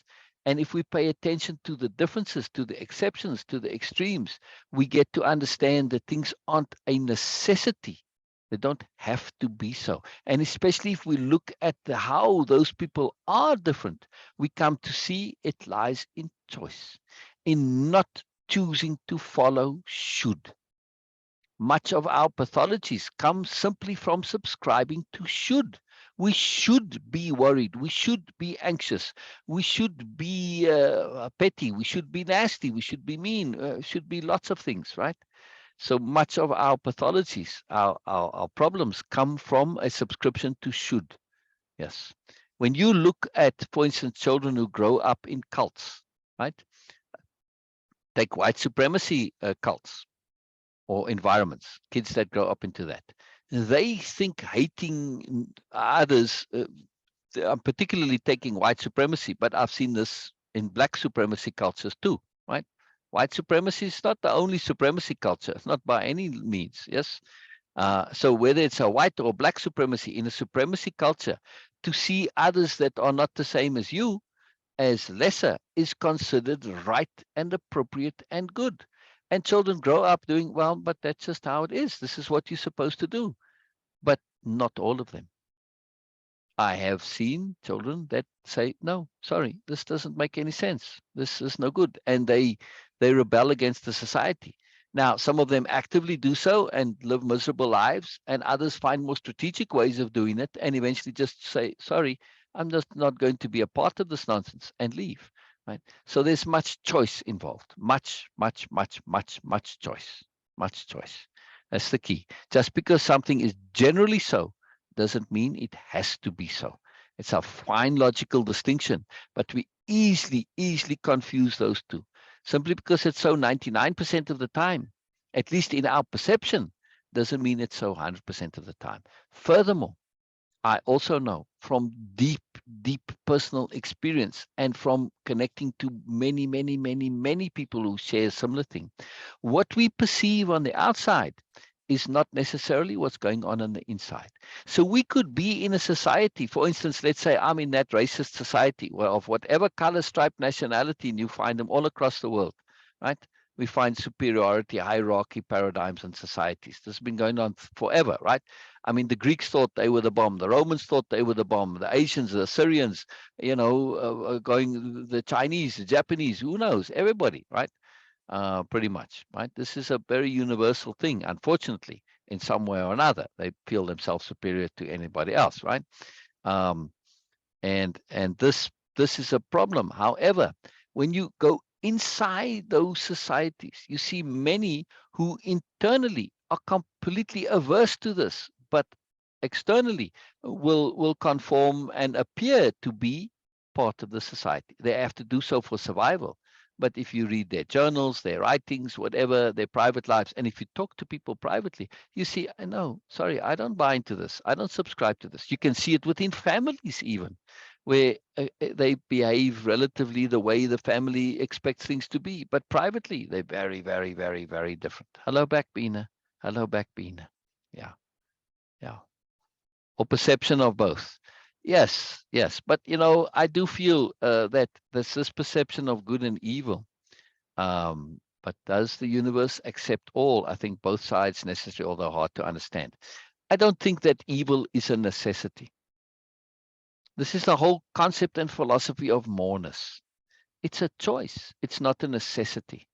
And if we pay attention to the differences, to the exceptions, to the extremes, we get to understand that things aren't a necessity. They don't have to be so. And especially if we look at how those people are different, we come to see it lies in choice, in not choosing to follow should. Much of our pathologies come simply from subscribing to should. We should be worried. We should be anxious. We should be petty. We should be nasty. We should be mean. Should be lots of things, right? So much of our pathologies, our problems come from a subscription to should. Yes. When you look at, for instance, children who grow up in cults, right? Take white supremacy cults or environments, kids that grow up into that. They think hating others, I'm particularly taking white supremacy, but I've seen this in black supremacy cultures too, right? White supremacy is not the only supremacy culture, it's not by any means, yes? So whether it's a white or black supremacy, in a supremacy culture, to see others that are not the same as you as lesser is considered right and appropriate and good. And children grow up doing, well, but that's just how it is. This is what you're supposed to do. But not all of them. I have seen children that say, no, sorry, this doesn't make any sense. This is no good. And they rebel against the society. Now, some of them actively do so and live miserable lives, and others find more strategic ways of doing it and eventually just say, sorry, I'm just not going to be a part of this nonsense and leave. Right? So there's much choice involved. Much, much, much, much, much choice. Much choice. That's the key. Just because something is generally so doesn't mean it has to be so. It's a fine logical distinction, but we easily confuse those two. Simply because it's so 99% of the time, at least in our perception, doesn't mean it's so 100% of the time. Furthermore, I also know from deep, deep personal experience and from connecting to many, many, many, many people who share a similar thing. What we perceive on the outside is not necessarily what's going on the inside. So we could be in a society, for instance, let's say I'm in that racist society where of whatever color, stripe, nationality, and you find them all across the world, right? We find superiority, hierarchy, paradigms, and societies. This has been going on forever, right? I mean, the Greeks thought they were the bomb. The Romans thought they were the bomb. The Asians, the Syrians, the Chinese, the Japanese, who knows? Everybody, right? Pretty much, right? This is a very universal thing. Unfortunately, in some way or another, they feel themselves superior to anybody else, right? Um, and this is a problem. However, when you go inside those societies, you see many who internally are completely averse to this, but externally will conform and appear to be part of the society. They have to do so for survival. But if you read their journals, their writings, whatever, their private lives, and if you talk to people privately, you see, no, sorry, I don't buy into this. I don't subscribe to this. You can see it within families even, where they behave relatively the way the family expects things to be. But privately, they're very, very, very, very different. Hello back, Beena. Hello back, Beena. Yeah, yeah. Or perception of both. Yes, yes. But, I do feel that there's this perception of good and evil. But does the universe accept all? I think both sides necessary, although hard to understand. I don't think that evil is a necessity. This is the whole concept and philosophy of mourners. It's a choice. It's not a necessity.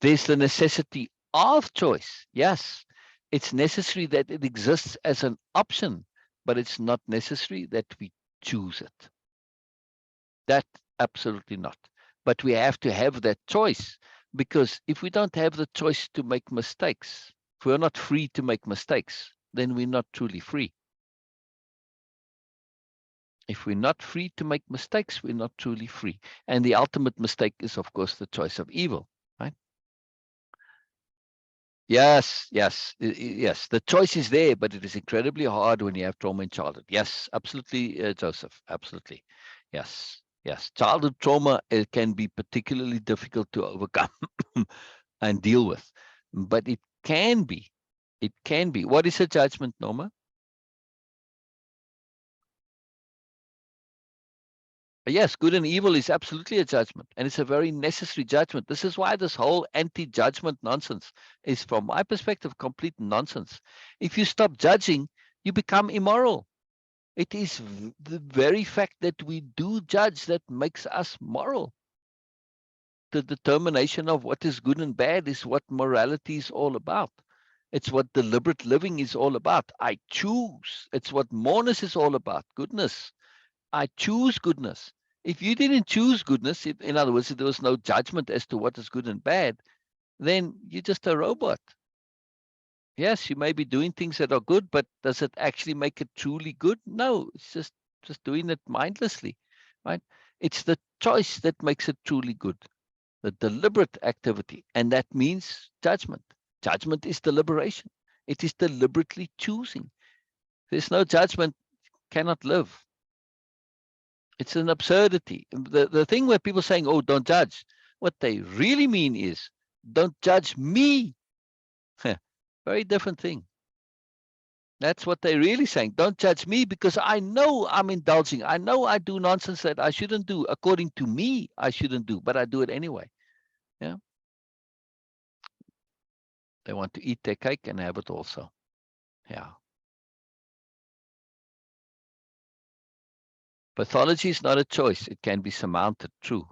There's the necessity of choice. Yes, it's necessary that it exists as an option, but it's not necessary that we choose it. That absolutely not. But we have to have that choice, because if we don't have the choice to make mistakes, if we're not free to make mistakes, then we're not truly free. If we're not free to make mistakes, we're not truly free. And the ultimate mistake is, of course, the choice of evil, right? Yes, yes, yes. The choice is there, but it is incredibly hard when you have trauma in childhood. Yes, absolutely, Joseph. Absolutely. Yes, yes. Childhood trauma, it can be particularly difficult to overcome and deal with, but it can be. It can be. What is a judgment, Norma? Yes, good and evil is absolutely a judgment, and it's a very necessary judgment. This is why this whole anti-judgment nonsense is, from my perspective, complete nonsense. If you stop judging, you become immoral. It is the very fact that we do judge that makes us moral. The determination of what is good and bad is what morality is all about. It's what deliberate living is all about. I choose. It's what mourners is all about. Goodness. I choose goodness. If you didn't choose goodness, in other words, if there was no judgment as to what is good and bad, then you're just a robot. Yes, you may be doing things that are good, but does it actually make it truly good? No, it's just doing it mindlessly, right? It's the choice that makes it truly good, the deliberate activity, and that means judgment. Judgment is deliberation. It is deliberately choosing. There's no judgment, cannot live. It's an absurdity. The thing where people saying, oh, don't judge, what they really mean is, don't judge me. Very different thing. That's what they're really saying. Don't judge me, because I know I'm indulging. I know I do nonsense that I shouldn't do. According to me, I shouldn't do, but I do it anyway. Yeah. They want to eat their cake and have it also. Yeah. Pathology is not a choice. It can be surmounted, true,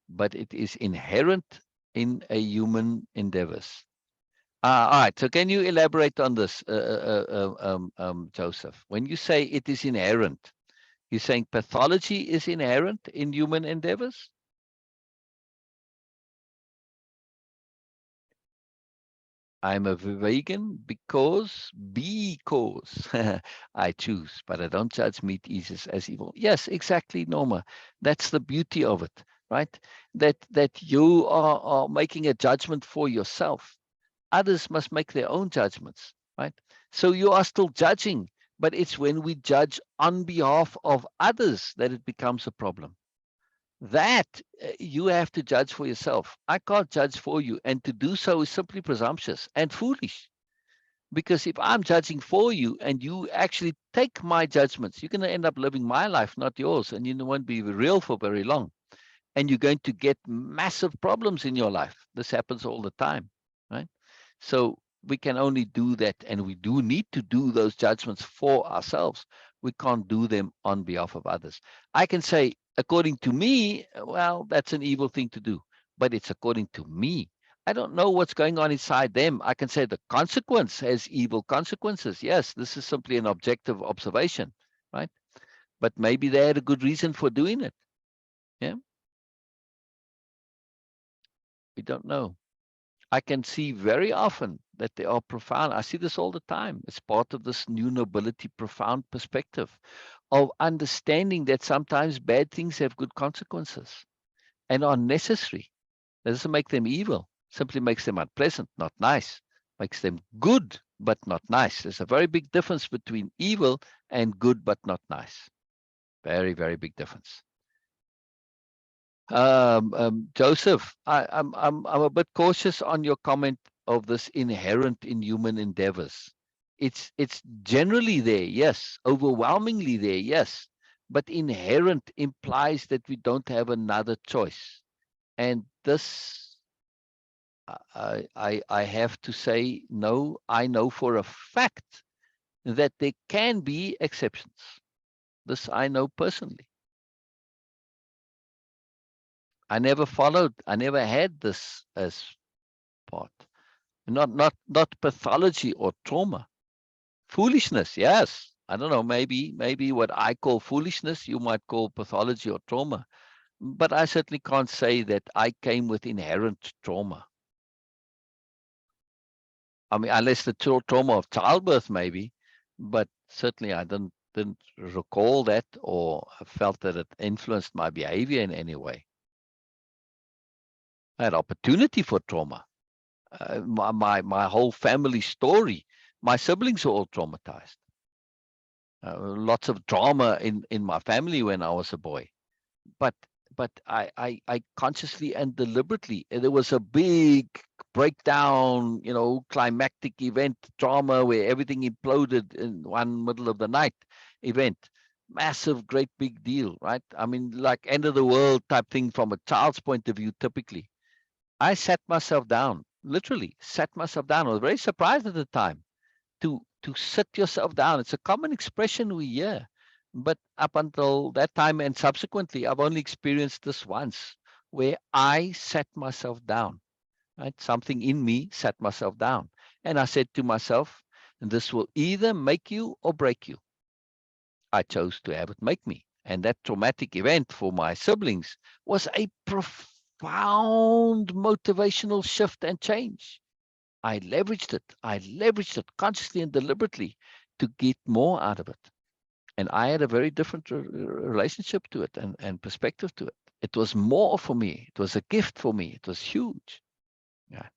but it is inherent in a human endeavors. All right. So can you elaborate on this, Joseph? When you say it is inherent, you're saying pathology is inherent in human endeavors? I'm a vegan because I choose, but I don't judge meat eaters as evil. Yes, exactly, Norma. That's the beauty of it, right? That you are making a judgment for yourself. Others must make their own judgments, right? So you are still judging, But it's when we judge on behalf of others that it becomes a problem. That you have to judge for yourself. I can't judge for you. And to do so is simply presumptuous and foolish. Because if I'm judging for you and you actually take my judgments, you're going to end up living my life, not yours. And you won't be real for very long. And you're going to get massive problems in your life. This happens all the time, right? So we can only do that, and we do need to do those judgments for ourselves. We can't do them on behalf of others. I can say, according to me, well, that's an evil thing to do, but it's according to me. I don't know what's going on inside them. I can say the consequence has evil consequences. Yes, this is simply an objective observation, right? But maybe they had a good reason for doing it. Yeah, we don't know. I can see very often that they are profound. I see this all the time. It's part of this new nobility, profound perspective of understanding that sometimes bad things have good consequences and are necessary. That doesn't make them evil, simply makes them unpleasant, not nice, makes them good, but not nice. There's a very big difference between evil and good, but not nice. Very, very big difference. Joseph, I'm a bit cautious on your comment of this inherent in human endeavors. It's generally there, yes, overwhelmingly there, yes, but inherent implies that we don't have another choice. And this, I have to say, no, I know for a fact that there can be exceptions. This I know personally. I never followed, I never had this as part. Not pathology or trauma. Foolishness, yes. I don't know, maybe what I call foolishness, you might call pathology or trauma. But I certainly can't say that I came with inherent trauma. I mean, unless the trauma of childbirth, maybe, but certainly I didn't recall that or felt that it influenced my behavior in any way. I had opportunity for trauma. My whole family story. My siblings are all traumatized. Lots of drama in my family when I was a boy. But I consciously and deliberately, there was a big breakdown, climactic event, drama where everything imploded in one middle of the night event. Massive, great big deal, right? I mean, like end of the world type thing from a child's point of view, typically. I sat myself down, literally sat myself down. I was very surprised at the time to sit yourself down. It's a common expression we hear, but up until that time and subsequently, I've only experienced this once, where I sat myself down. Right, something in me sat myself down, and I said to myself, "This will either make you or break you." I chose to have it make me, and that traumatic event for my siblings was a profound motivational shift and change. I leveraged it. I leveraged it consciously and deliberately to get more out of it. And I had a very different relationship to it and perspective to it. It was more for me. It was a gift for me. It was huge. Yeah.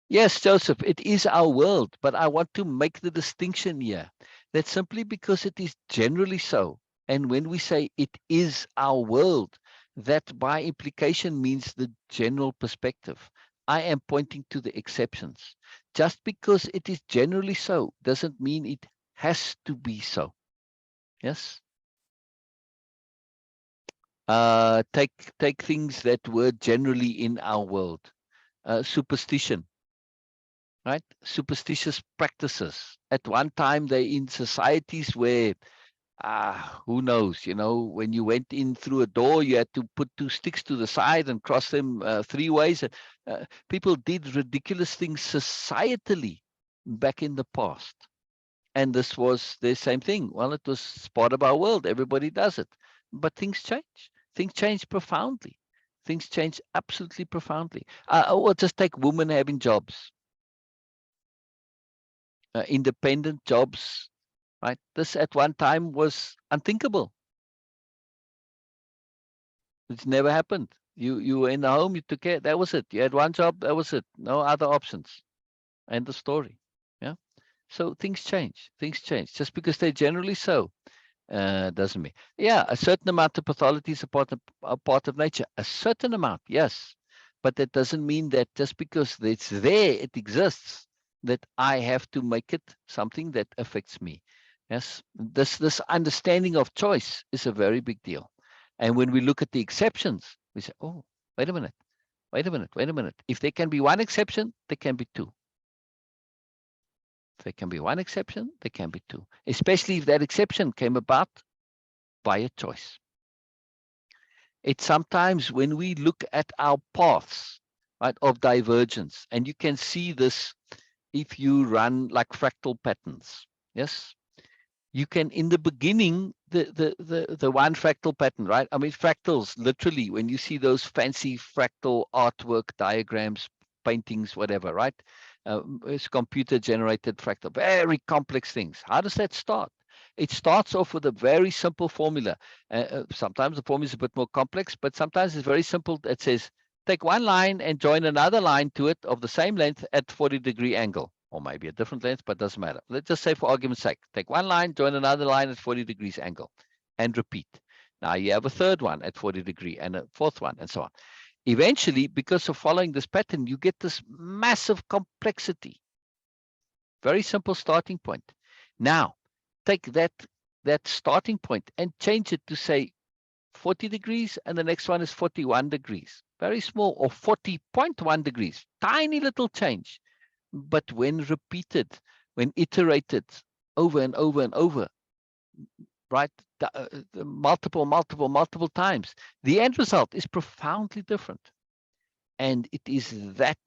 Yes, Joseph, it is our world, but I want to make the distinction here that simply because it is generally so, and when we say it is our world, that by implication means the general perspective. I am pointing to the exceptions. Just because it is generally so doesn't mean it has to be so. Yes. Take things that were generally in our world. Superstition, right? Superstitious practices. At one time, they in societies where, who knows, when you went in through a door, you had to put two sticks to the side and cross them three ways. People did ridiculous things societally back in the past. And this was the same thing. Well, it was part of our world. Everybody does it. But things change. Things change profoundly. Things change absolutely profoundly. Or just take women having jobs, independent jobs, right? This at one time was unthinkable. It's never happened. You were in the home, you took care, that was it. You had one job, that was it. No other options. End of story. Yeah. So things change. Things change. Just because they're generally so, doesn't mean. Yeah, a certain amount of pathology is a part of nature. A certain amount, yes. But that doesn't mean that just because it's there, it exists, that I have to make it something that affects me. Yes. This understanding of choice is a very big deal. And when we look at the exceptions, we say, oh, wait a minute, wait a minute, wait a minute. If there can be one exception, there can be two. If there can be one exception, there can be two, especially if that exception came about by a choice. It's sometimes when we look at our paths, right, of divergence, and you can see this if you run like fractal patterns. Yes, you can, in the beginning, the one fractal pattern, right? I mean, fractals, literally, when you see those fancy fractal artwork, diagrams, paintings, whatever, right? It's computer generated fractal, very complex things. How does that start? It starts off with a very simple formula. Sometimes the formula is a bit more complex, but sometimes it's very simple. It says, take one line and join another line to it of the same length at 40-degree angle, or maybe a different length, but doesn't matter. Let's just say, for argument's sake, take one line, join another line at 40 degrees angle, and repeat. Now you have a third one at 40 degree and a fourth one, and so on. Eventually, because of following this pattern, you get this massive complexity. Very simple starting point. Now, take that starting point and change it to, say, 40 degrees, and the next one is 41 degrees. Very small, or 40.1 degrees. Tiny little change. But when repeated, when iterated over and over and over, right, multiple times, the end result is profoundly different. And it is that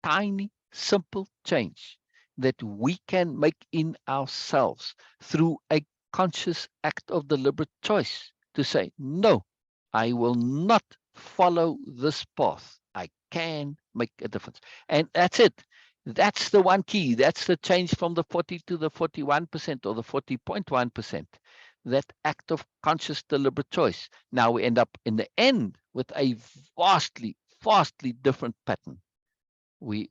tiny, simple change that we can make in ourselves through a conscious act of deliberate choice to say, no, I will not follow this path. I can make a difference. And that's it. That's the one key. That's the change from the 40 to the 41% or the 40.1%. That act of conscious deliberate choice. Now we end up in the end with a vastly different pattern. We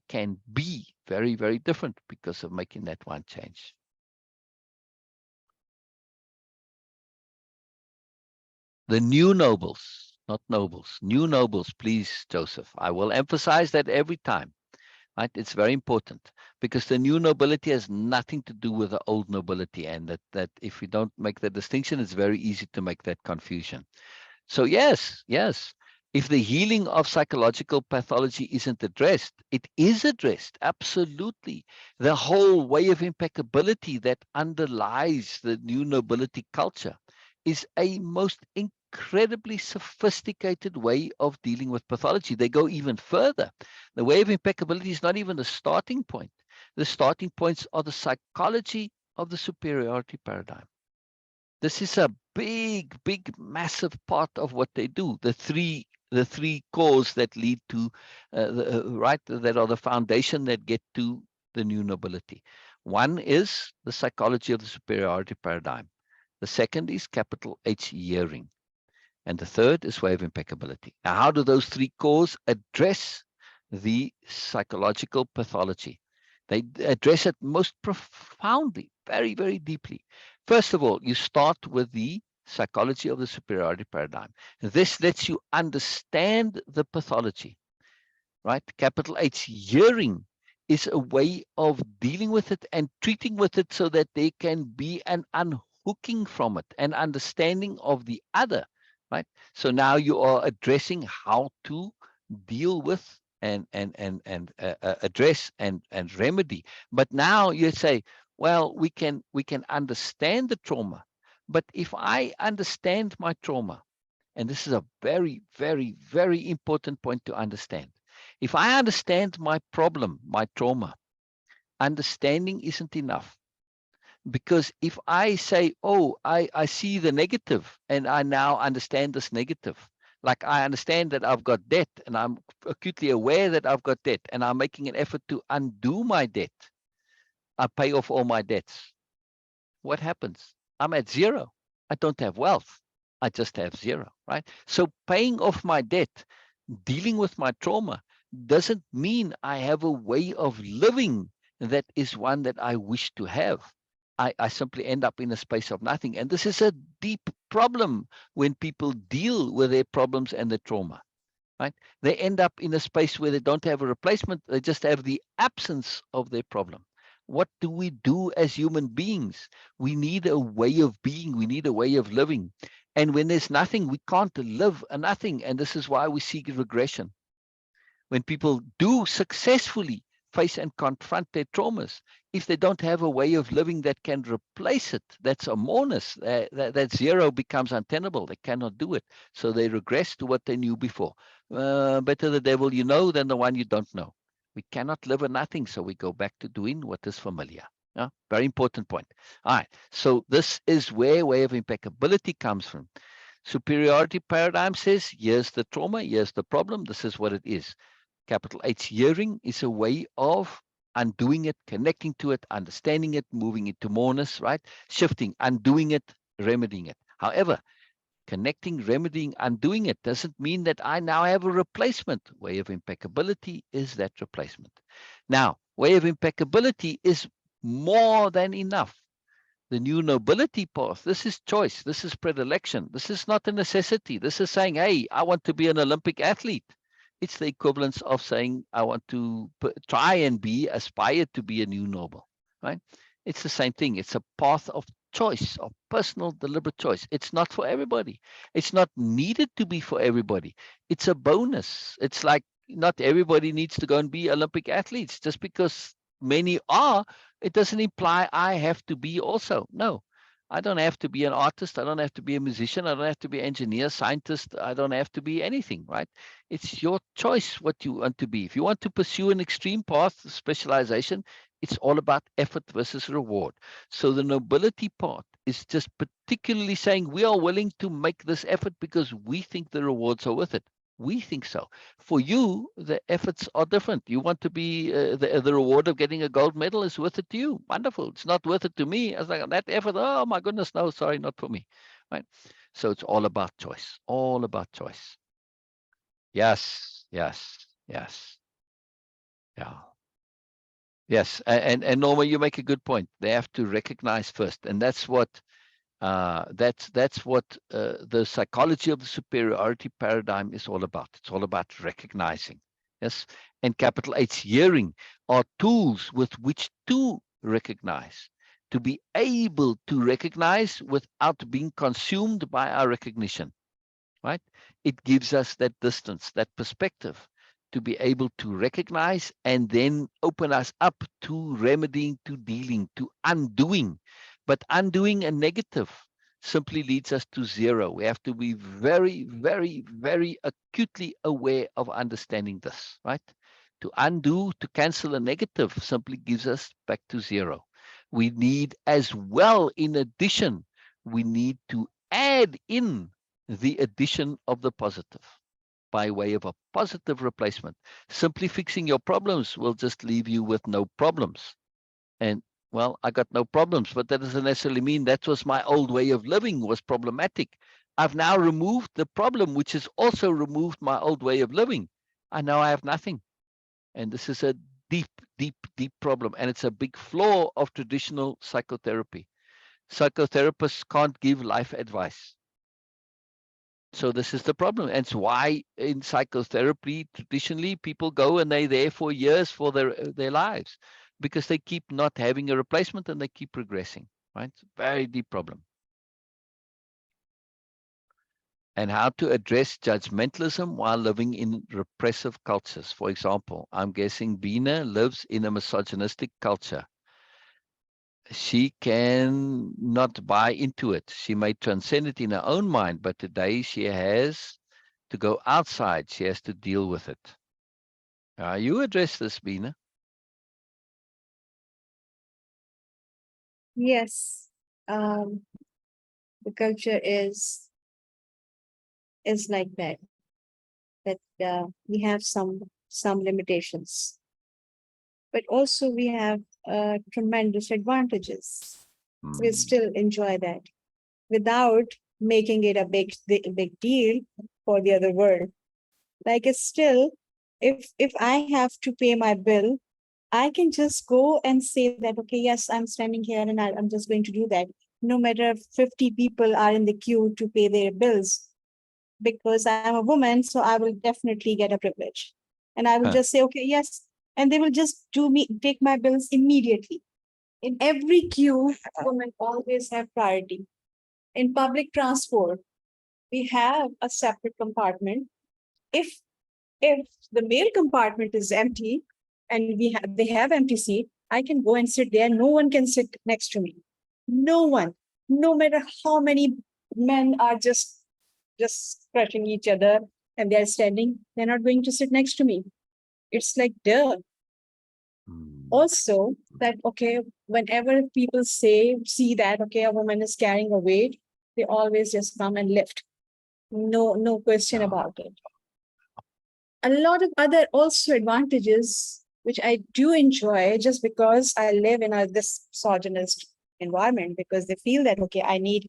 can be very, very different because of making that one change. The new nobles, not nobles, new nobles, please, Joseph. I will emphasize that every time. Right? It's very important, because the new nobility has nothing to do with the old nobility, and that if we don't make the distinction, it's very easy to make that confusion. So yes, if the healing of psychological pathology isn't addressed, it is addressed, absolutely. The whole way of impeccability that underlies the new nobility culture is a most incredibly sophisticated way of dealing with pathology. They go even further. The way of impeccability is not even the starting point. The starting points are the psychology of the superiority paradigm. This is a big, massive part of what they do. The three cores that lead to right, that are the foundation that get to the new nobility. One is the psychology of the superiority paradigm. The second is capital H hearing. And the third is way of impeccability. Now, how do those three cores address the psychological pathology? They address it most profoundly, very, very deeply. First of all, you start with the psychology of the superiority paradigm. This lets you understand the pathology, right? Capital H hearing is a way of dealing with it and treating with it so that there can be an unhooking from it, an understanding of the other, right? So now you are addressing how to deal with and address and remedy. But now you say, well, we can understand the trauma, but if I understand my trauma, and this is a very, very, very important point to understand. If I understand my problem, my trauma, understanding isn't enough. Because if I say, oh, I see the negative and I now understand this negative, like I understand that I've got debt and I'm acutely aware that I've got debt and I'm making an effort to undo my debt. I pay off all my debts. What happens? I'm at zero. I don't have wealth. I just have zero, right? So paying off my debt, dealing with my trauma, doesn't mean I have a way of living that is one that I wish to have. I simply end up in a space of nothing. And this is a deep problem when people deal with their problems and their trauma, right? They end up in a space where they don't have a replacement. They just have the absence of their problem. What do we do as human beings? We need a way of being. We need a way of living. And when there's nothing, we can't live a nothing. And this is why we seek regression. When people do successfully face and confront their traumas, if they don't have a way of living that can replace it, that's a mourners. That zero becomes untenable. They cannot do it. So they regress to what they knew before. Better the devil you know than the one you don't know. We cannot live a nothing, so we go back to doing what is familiar. Yeah, very important point. All right, so this is where way of impeccability comes from. Superiority paradigm says, here's the trauma, here's the problem, this is what it is. Capital H hearing is a way of undoing it, connecting to it, understanding it, moving it to mourners, right? Shifting, undoing it, remedying it. However, connecting, remedying, undoing it doesn't mean that I now have a replacement. Way of impeccability is that replacement. Now, way of impeccability is more than enough. The new nobility path, this is choice, this is predilection, this is not a necessity. This is saying, hey, I want to be an Olympic athlete. It's the equivalence of saying, I want to try and aspire to be a new noble, right? It's the same thing. It's a path of choice, of personal, deliberate choice. It's not for everybody. It's not needed to be for everybody. It's a bonus. It's like not everybody needs to go and be Olympic athletes. Just because many are, it doesn't imply I have to be also. No, I don't have to be an artist. I don't have to be a musician. I don't have to be an engineer, scientist. I don't have to be anything, right? It's your choice what you want to be. If you want to pursue an extreme path, specialization, it's all about effort versus reward. So the nobility part is just particularly saying we are willing to make this effort because we think the rewards are worth it. We think so. For you, the efforts are different. You want to be the reward of getting a gold medal is worth it to you. Wonderful. It's not worth it to me. I was like, that effort, oh my goodness, no, sorry, not for me. Right. So it's all about choice. All about choice. Yes, yes, yes. Yeah. Yes. And Norma, you make a good point. They have to recognize first. And that's what the psychology of the superiority paradigm is all about. It's all about recognizing. Yes, and capital H hearing are tools with which to recognize, to be able to recognize without being consumed by our recognition. Right? It gives us that distance, that perspective, to be able to recognize and then open us up to remedying, to dealing, to undoing. But undoing a negative simply leads us to zero. We have to be very, very, very acutely aware of understanding this, right? To undo, to cancel a negative simply gives us back to zero. We need as well, in addition, we need to add in the addition of the positive by way of a positive replacement. Simply fixing your problems will just leave you with no problems. And well, I got no problems, but that doesn't necessarily mean that was my old way of living was problematic. I've now removed the problem, which has also removed my old way of living. I now have nothing. And this is a deep, deep, deep problem. And it's a big flaw of traditional psychotherapy. Psychotherapists can't give life advice. So this is the problem. And it's why in psychotherapy, traditionally, people go and they're there for years for their lives because they keep not having a replacement and they keep regressing, right? It's a very deep problem. And how to address judgmentalism while living in repressive cultures. For example, I'm guessing Beena lives in a misogynistic culture. She can not buy into it. She may transcend it in her own mind, but today she has to go outside. She has to deal with it. You address this, Beena. Yes, the culture is like that. That we have some limitations, but also we have tremendous advantages. We Mm, still enjoy that without making it a big deal for the other world. Like it's still, if I have to pay my bill, I can just go and say that, okay, yes, I'm standing here and I'm just going to do that. No matter if 50 people are in the queue to pay their bills, because I'm a woman, so I will definitely get a privilege. And I will Huh. just say, okay, yes. And they will just take my bills immediately. In every queue, women always have priority. In public transport, we have a separate compartment. If the male compartment is empty and they have empty seat, I can go and sit there. No one can sit next to me. No one, no matter how many men are just crushing each other and they're standing, they're not going to sit next to me. It's like duh. Mm. Also, that okay, whenever people see that okay, a woman is carrying a weight, they always just come and lift. No question Yeah. about it. A lot of other also advantages which I do enjoy just because I live in this misogynist environment, because they feel that okay, I need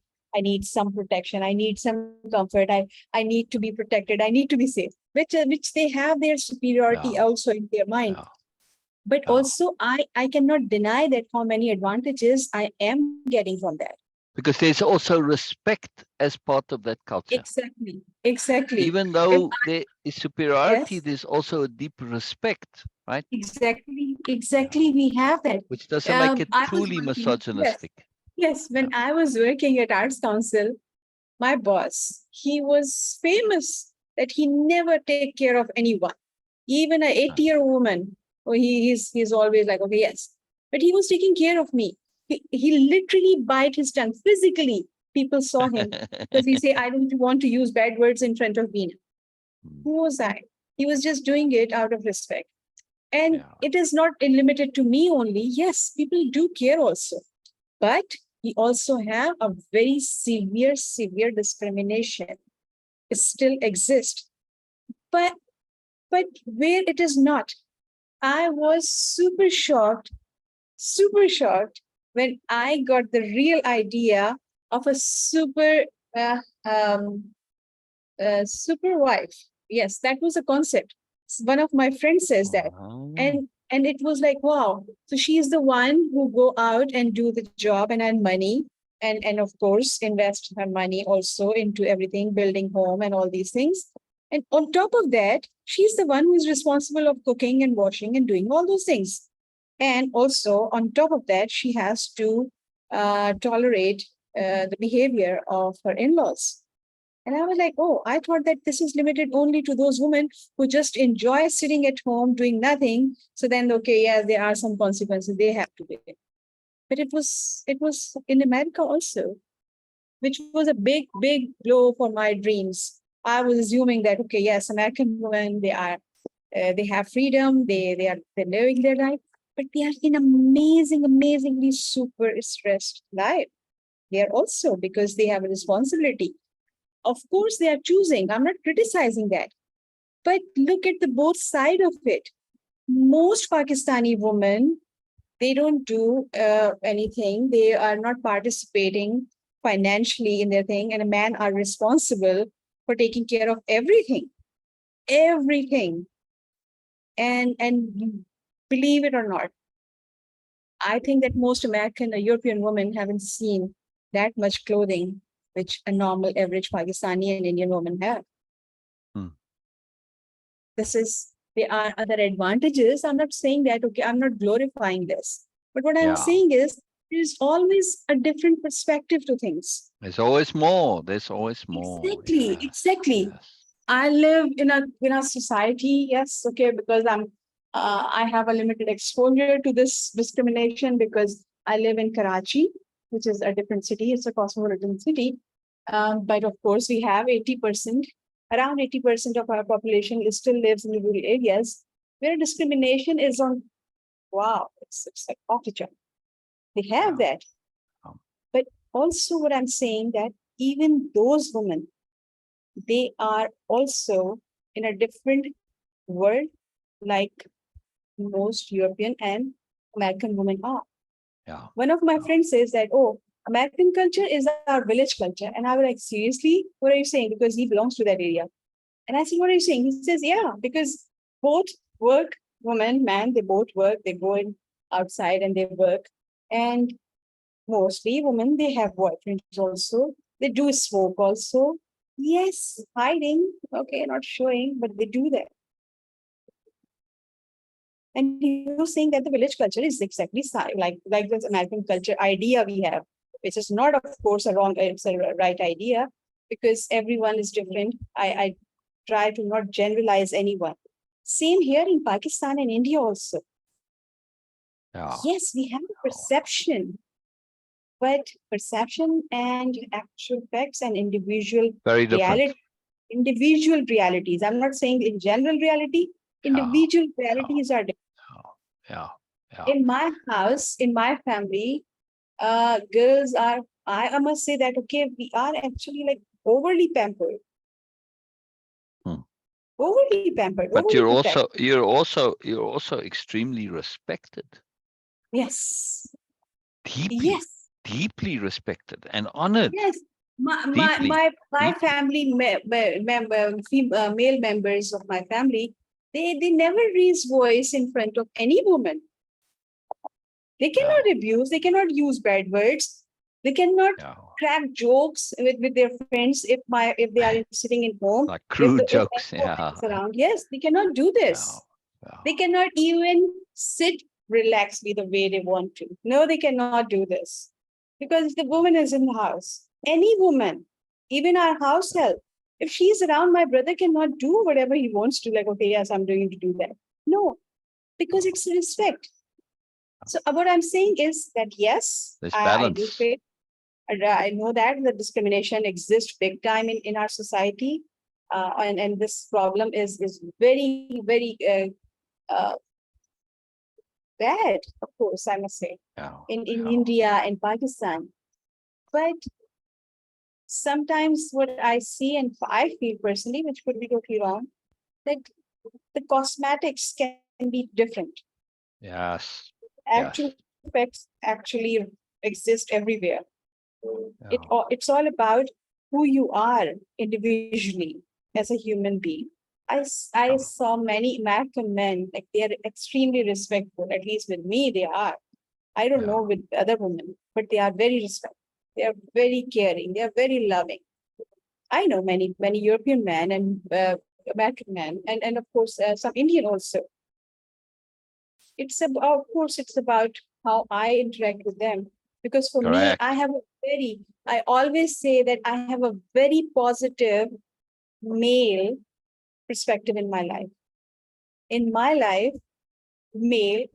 some protection, I need some comfort, I need to be protected, I need to be safe, which they have their superiority Yeah. also in their mind. Yeah. But Yeah. also I cannot deny that how many advantages I am getting from that. Because there's also respect as part of that culture. Exactly. Even If though there is superiority, yes, there's also a deep respect, right? exactly, we have that. Which doesn't make it I was truly working, misogynistic. yes, when I was working at Arts Council, my boss, he was famous that he never take care of anyone. Even an 80-year-old woman, oh, he's always like, okay, yes. But he was taking care of me. He literally bite his tongue physically. People saw him because he say, I don't want to use bad words in front of Beena. Who was I? He was just doing it out of respect. And it is not limited to me only. Yes, people do care also. But we also have a very severe discrimination. It still exists. But where it is not, I was super shocked when I got the real idea of a uh, um, super wife. Yes, that was a concept. One of my friends says that, and it was like, wow. So she is the one who go out and do the job and earn money, and of course invest her money also into everything, building home and all these things. And on top of that, she's the one who is responsible of cooking and washing and doing all those things. And also on top of that, she has to tolerate the behavior of her in-laws. And I was like, oh, I thought that this is limited only to those women who just enjoy sitting at home doing nothing. So then, okay, yeah, there are some consequences they have to pay. But it was in America also, which was a big blow for my dreams. I was assuming that okay, yes, American women, they have freedom, they're living their life, but they are in amazingly super stressed life. They are also because they have a responsibility. Of course, they are choosing. I'm not criticizing that. But look at the both side of it. Most Pakistani women, they don't do anything. They are not participating financially in their thing. And a man are responsible for taking care of everything. And believe it or not, I think that most American or European women haven't seen that much clothing which a normal average Pakistani and Indian woman have. There are other advantages. I'm not saying that, okay, I'm not glorifying this. But what I'm saying is there's always a different perspective to things. There's always more. There's always more. Exactly. Yes. I live in a society, yes, okay, because I have a limited exposure to this discrimination because I live in Karachi, which is a different city. It's a cosmopolitan city. But of course, we have around 80% of our population still lives in the rural areas where discrimination is on, wow, it's like off the chart. They have that. But also what I'm saying that even those women, they are also in a different world like most European and American women are. One of my friends says that, oh, American culture is our village culture. And I was like, seriously? What are you saying? Because he belongs to that area. And I said, what are you saying? He says, yeah, because both work, woman, man, they both work. They go in outside and they work. And mostly women, they have boyfriends also. They do smoke also. Yes, hiding. Okay, not showing, but they do that. And he was saying that the village culture is exactly like this American culture idea we have, which is not, of course, it's a right idea, because everyone is different. I try to not generalize anyone. Same here in Pakistan and India also. Yeah. Yes, we have a perception, but perception and actual facts and Very different. individual realities. I'm not saying in general reality, individual realities are different. Yeah. In my house, in my family, girls are, I must say that, okay, we are actually like overly pampered. Overly pampered. But overly protected. you're also extremely respected. Yes. Deeply, Yes. deeply respected and honored. Yes. My Deeply. family male members of my family, they never raise voice in front of any woman. They cannot abuse, they cannot use bad words, they cannot crack jokes with their friends if they are sitting in home. Like crude jokes. If is around. Yes, they cannot do this. They cannot even sit relaxedly the way they want to. No, they cannot do this. Because the woman is in the house. Any woman, even our house help, if she's around, my brother cannot do whatever he wants to, like, okay, yes, I'm going to do that. No, because it's respect. So what I'm saying is that, yes, I do pay. I know that the discrimination exists big time in our society. And this problem is very, very bad, of course, I must say, in India and Pakistan. But sometimes what I see and I feel personally, which could be totally wrong, that the cosmetics can be different. Yes. Actual effects actually exist everywhere. It's all about who you are individually as a human being. I saw many American men, like they are extremely respectful, at least with me they are. I don't know with other women, but they are very respectful. They are very caring. They are very loving. I know many European men and American men, and of course some Indian also. It's about, of course, it's about how I interact with them. Because for me, I always say that I have a very positive male perspective in my life. In my life, male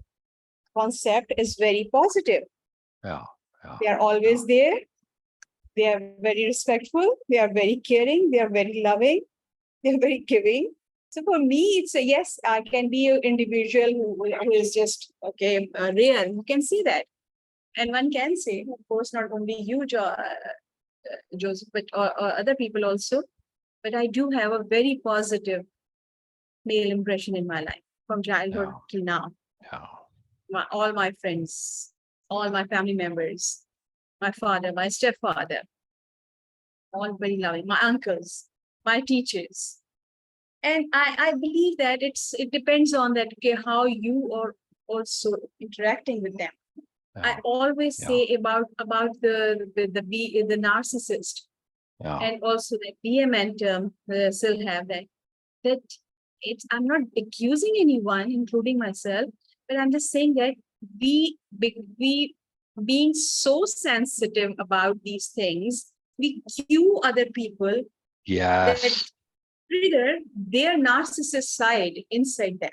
concept is very positive. They are always there. They are very respectful. They are very caring. They are very loving. They are very giving. So for me, it's a yes, I can be an individual who is just, okay, rare. You can see that. And one can say, of course, not only you, Joseph, but or other people also. But I do have a very positive male impression in my life from childhood till now. All my friends, all my family members, my father, my stepfather, all very loving, my uncles, my teachers. And I believe that it depends on that, okay, how you are also interacting with them. I always say about the narcissist, and also the BMN term still have that I'm not accusing anyone, including myself, but I'm just saying that we being so sensitive about these things, we cue other people that trigger their narcissist side inside them.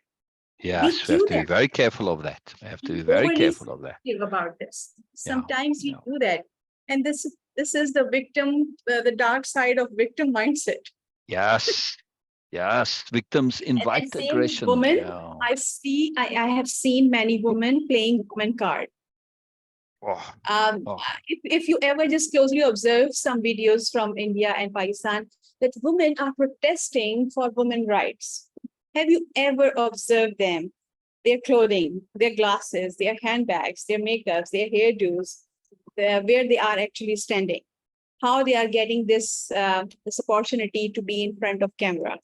Yes, we have to be very careful of that. We have to be very careful of that. About this. Sometimes we do that. And this is the victim, the dark side of victim mindset. Yes. Yes. Victims invite aggression. Women, I have seen many women playing woman card. If you ever just closely observe some videos from India and Pakistan, that women are protesting for women rights. Have you ever observed them? Their clothing, their glasses, their handbags, their makeups, their hairdos, where they are actually standing, how they are getting this opportunity to be in front of camera,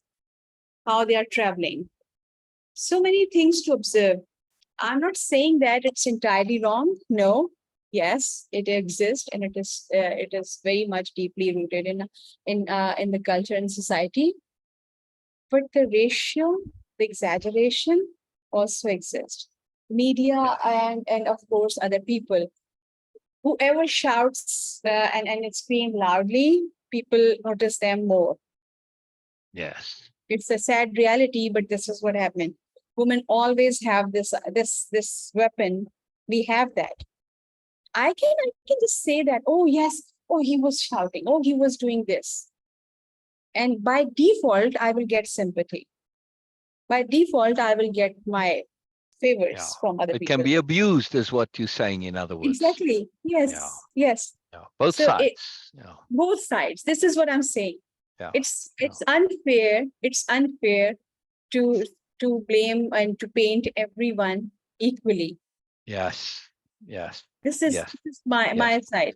how they are traveling. So many things to observe. I'm not saying that it's entirely wrong. No, yes, it exists, and it is very much deeply rooted in the culture and society. But the ratio, the exaggeration also exists. Media and of course other people. Whoever shouts and screams loudly, people notice them more. Yes. It's a sad reality, but this is what happened. Women always have this weapon. We have that. I can just say that, oh yes, oh he was shouting, oh he was doing this. And by default, I will get sympathy. By default, I will get my favors from other It people. can be abused, is what you're saying, in other words. Exactly. Yes. Yes. Both So sides. Both sides. This is what I'm saying. It's unfair. It's unfair to blame and to paint everyone equally. Yes. This is my side.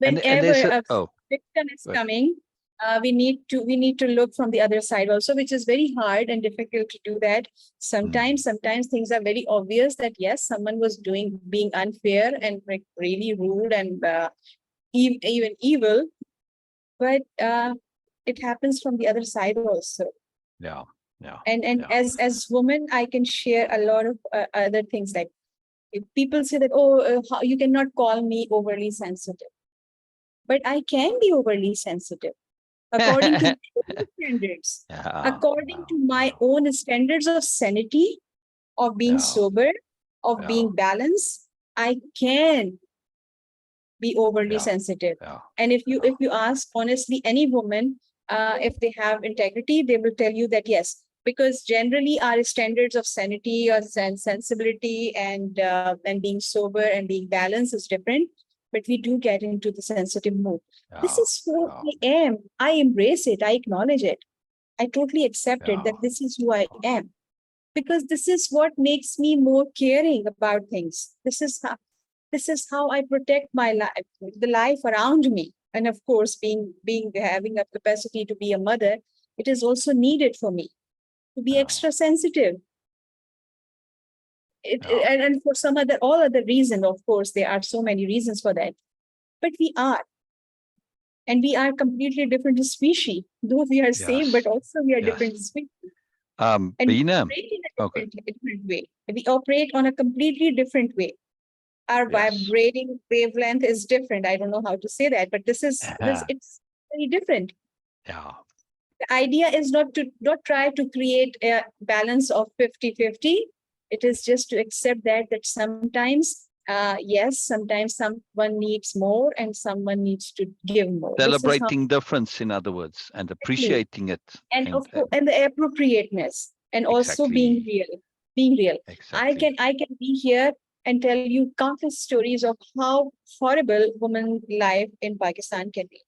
And Whenever there's a victim is coming, we need to look from the other side also, which is very hard and difficult to do that. Sometimes things are very obvious that yes, someone was being unfair and really rude and even evil, but it happens from the other side also. And as women, I can share a lot of other things, like if people say that, oh, you cannot call me overly sensitive, but I can be overly sensitive according to my standards, according to my own standards of sanity, of being sober, of being balanced. I can be overly sensitive. And if you ask honestly any woman, if they have integrity, they will tell you that yes, because generally our standards of sanity or sensibility and being sober and being balanced is different, but we do get into the sensitive mood. This is who I am. I embrace it. I acknowledge it. I totally accept it, that this is who I am, because this is what makes me more caring about things. This is how I protect my life, the life around me. And of course, having a capacity to be a mother, it is also needed for me to be extra sensitive. And for all other reason, of course, there are so many reasons for that. But we are. And we are completely different species, though we are same, but also we are different species. And Beena, we operate in a different way. We operate on a completely different way. Our vibrating wavelength is different. I don't know how to say that, but it's very different. The idea is not try to create a balance of 50-50. It is just to accept that sometimes, yes, sometimes someone needs more and someone needs to give more. Celebrating difference, in other words, and appreciating it. And the appropriateness, and also being real. Exactly. I can be here and tell you countless stories of how horrible women's life in Pakistan can be.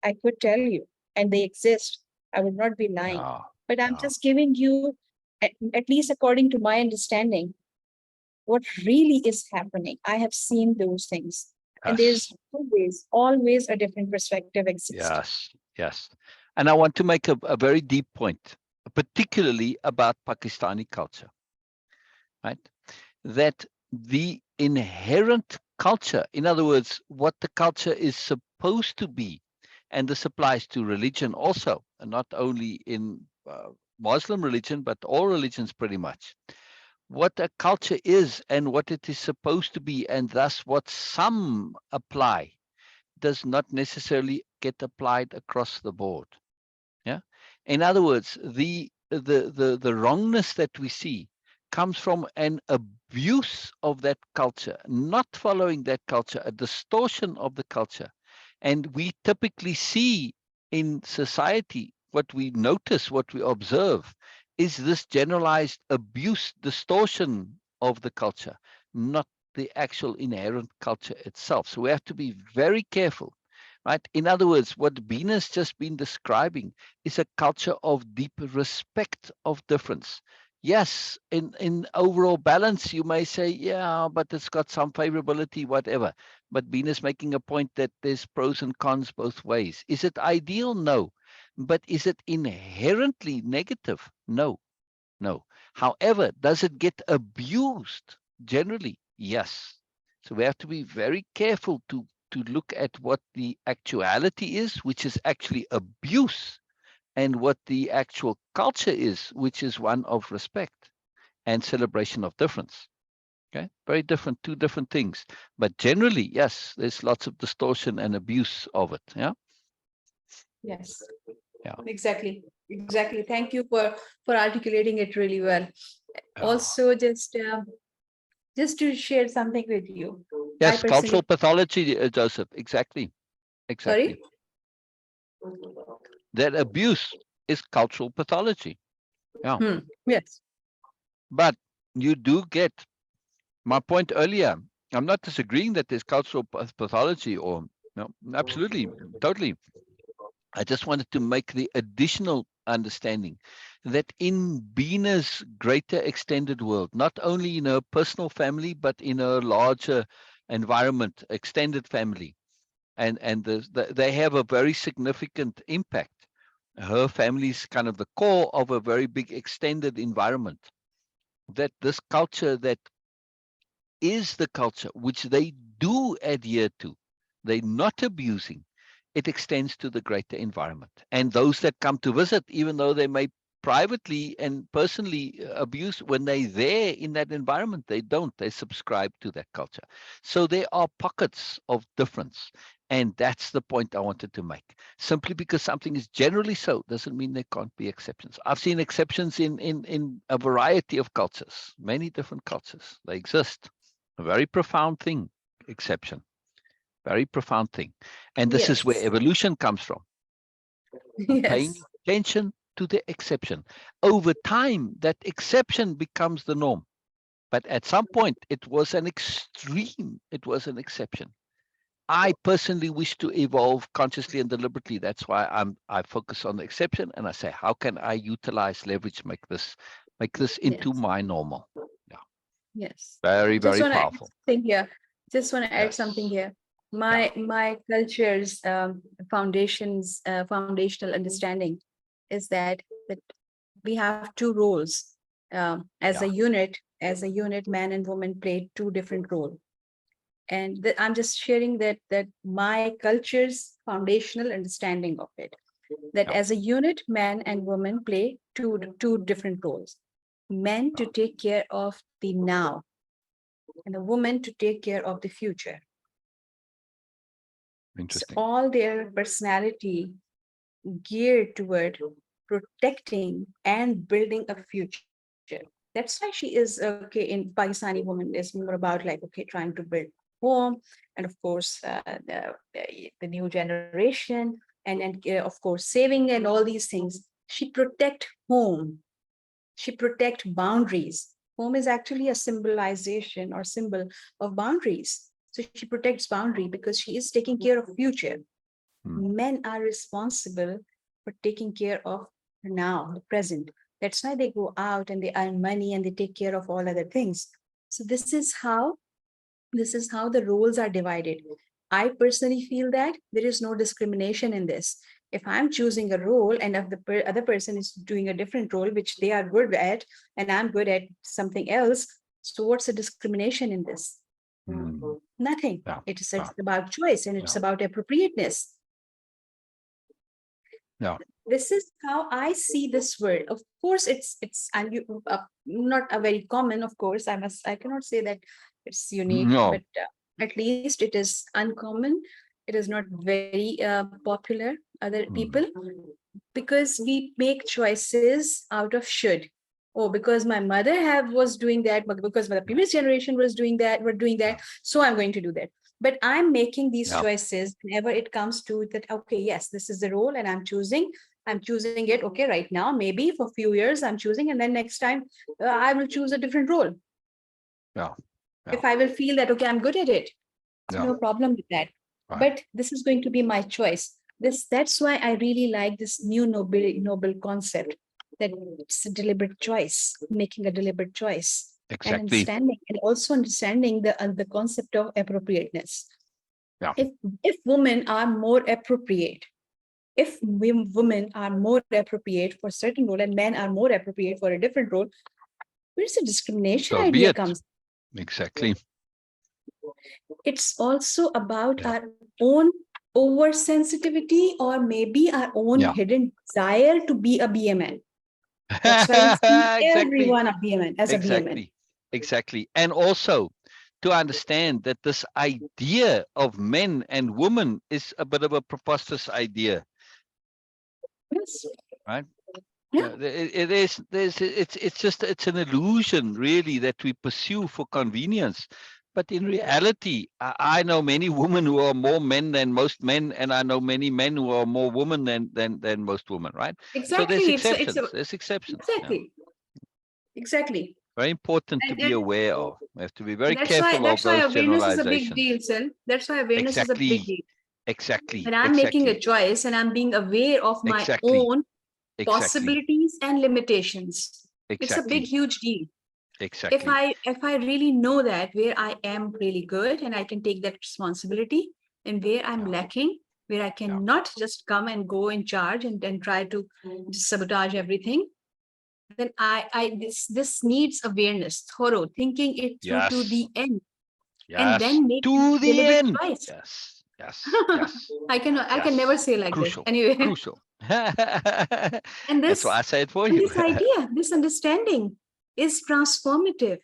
I could tell you, and they exist. I would not be lying. But I'm just giving you, at least according to my understanding, what really is happening. I have seen those things. And there's always a different perspective exists. Yes. And I want to make a very deep point, particularly about Pakistani culture, right? That the inherent culture, in other words, what the culture is supposed to be, and this applies to religion also, and not only in Muslim religion, but all religions pretty much. What a culture is and what it is supposed to be, and thus what some apply, does not necessarily get applied across the board. In other words, the wrongness that we see comes from an abuse of that culture, not following that culture, a distortion of the culture. And we typically see in society, what we notice, what we observe, is this generalized abuse, distortion of the culture, not the actual inherent culture itself. So we have to be very careful, right? In other words, what Beena's just been describing is a culture of deep respect of difference. Yes, in overall balance, you may say, yeah, but it's got some favorability, whatever. But Beena is making a point that there's pros and cons both ways. Is it ideal? No. But is it inherently negative? No, no. However, does it get abused? Generally, yes. So we have to be very careful to look at what the actuality is, which is actually abuse, and what the actual culture is, which is one of respect and celebration of difference. Okay, very different, two different things. But generally, yes, there's lots of distortion and abuse of it. Yeah. Yes. Yeah. Exactly. Exactly. Thank you for articulating it really well. Yeah. Also, just to share something with you. I Yes, cultural personally, pathology, Joseph. Exactly. Exactly. sorry. That abuse is cultural pathology. Yeah. Yes. But you do get my point earlier. I'm not disagreeing that there's cultural pathology, or no, absolutely, totally. I just wanted to make the additional understanding that in Beena's greater extended world, not only in her personal family, but in her larger environment, extended family, and they have a very significant impact. Her family is kind of the core of a very big extended environment. That this culture that is the culture which they do adhere to, they're not abusing, it extends to the greater environment. And those that come to visit, even though they may privately and personally abuse, when they're there in that environment, they don't. They subscribe to that culture. So there are pockets of difference. And that's the point I wanted to make. Simply because something is generally so doesn't mean there can't be exceptions. I've seen exceptions in a variety of cultures, many different cultures. They exist. A very profound thing, exception. Very profound thing. And this is where Yes. evolution comes from. Paying Yes. attention to the exception. Over time, that exception becomes the norm. But at some point, it was an extreme, it was an exception. I personally wish to evolve consciously and deliberately. That's why I focus on the exception, and I say, how can I utilize leverage, make this into Yes. my normal? Yeah, Yes. very, Just very want to add powerful. something here. Just want to add something Yes. here. Yeah. My culture's foundational understanding is that we have two roles. As Yeah. a unit, man and woman play two different roles. And I'm just sharing that my culture's foundational understanding of it. That Yeah. as a unit, man and woman play two different roles. Men to take care of the now, and a woman to take care of the future. So Interesting. all their personality geared toward protecting and building a future. That's why she is okay. In Pakistani woman is more about like okay, trying to build home, and of course the new generation, and of course saving and all these things. She protect home. She protect boundaries. Home is actually a symbolization or symbol of boundaries. So she protects boundary because she is taking care of future. Men are responsible for taking care of now, the present. That's why they go out and they earn money and they take care of all other things. So this is how the roles are divided. I personally feel that there is no discrimination in this. If I'm choosing a role and if the other person is doing a different role, which they are good at, and I'm good at something else, so what's the discrimination in this? Nothing. Yeah. It's Yeah. about choice and it's about appropriateness. Yeah. This is how I see this word. Of course, it's not a very common. Of course, I cannot say that it's unique, No. but at least it is uncommon. It is not very popular. Other people, because we make choices out of should. Oh, because my mother was doing that, but because the previous generation was doing that, were doing that, so I'm going to do that. But I'm making these Yeah. choices whenever it comes to that. Okay, yes, this is the role, and I'm choosing it. Okay, right now, maybe for a few years, I'm choosing, and then next time, I will choose a different role. Yeah. If I will feel that okay, I'm good at it, Yeah. no problem with that. Right. But this is going to be my choice. That's why I really like this new noble concept. that it's a deliberate choice, making a deliberate choice, and Exactly. understanding, and also understanding the concept of appropriateness. Yeah. If women are more appropriate, if women are more appropriate for a certain role and men are more appropriate for a different role, where's the discrimination So be idea it. comes? Exactly. It's also about Yeah. our own oversensitivity, or maybe our own Yeah. hidden desire to be a BMN. That's why we see Exactly. everyone a BMN as a BMN. Exactly. Exactly. And also to understand that this idea of men and women is a bit of a preposterous idea, Yes. right? Yeah. It is. It's an illusion, really, that we pursue for convenience. But in reality, I know many women who are more men than most men, and I know many men who are more women than most women, right? So there's Exactly. exceptions. There's exceptions. Yeah. Exactly. Exactly. Very important to And, be and aware of. We have to be very that's why careful of those awareness is a big generalizations. deal, Syl. That's why awareness is a big Exactly. deal. Exactly. When I'm making a Exactly. choice and I'm being aware of my Exactly. own Exactly. possibilities and limitations, it's a big, Exactly. huge deal. Exactly. If I really know that where I am really good and I can take that responsibility, and where I'm Yeah. lacking, where I cannot just come and go in charge and try to just sabotage everything, then this needs awareness, thorough thinking it through to the Yes. end, and Yes. then make To the deliberate end. choice. Yes. Yes. Yes. I can never Yes. say like this Crucial. anyway. Crucial. And That's why I say it for and you. this idea, this understanding is transformative,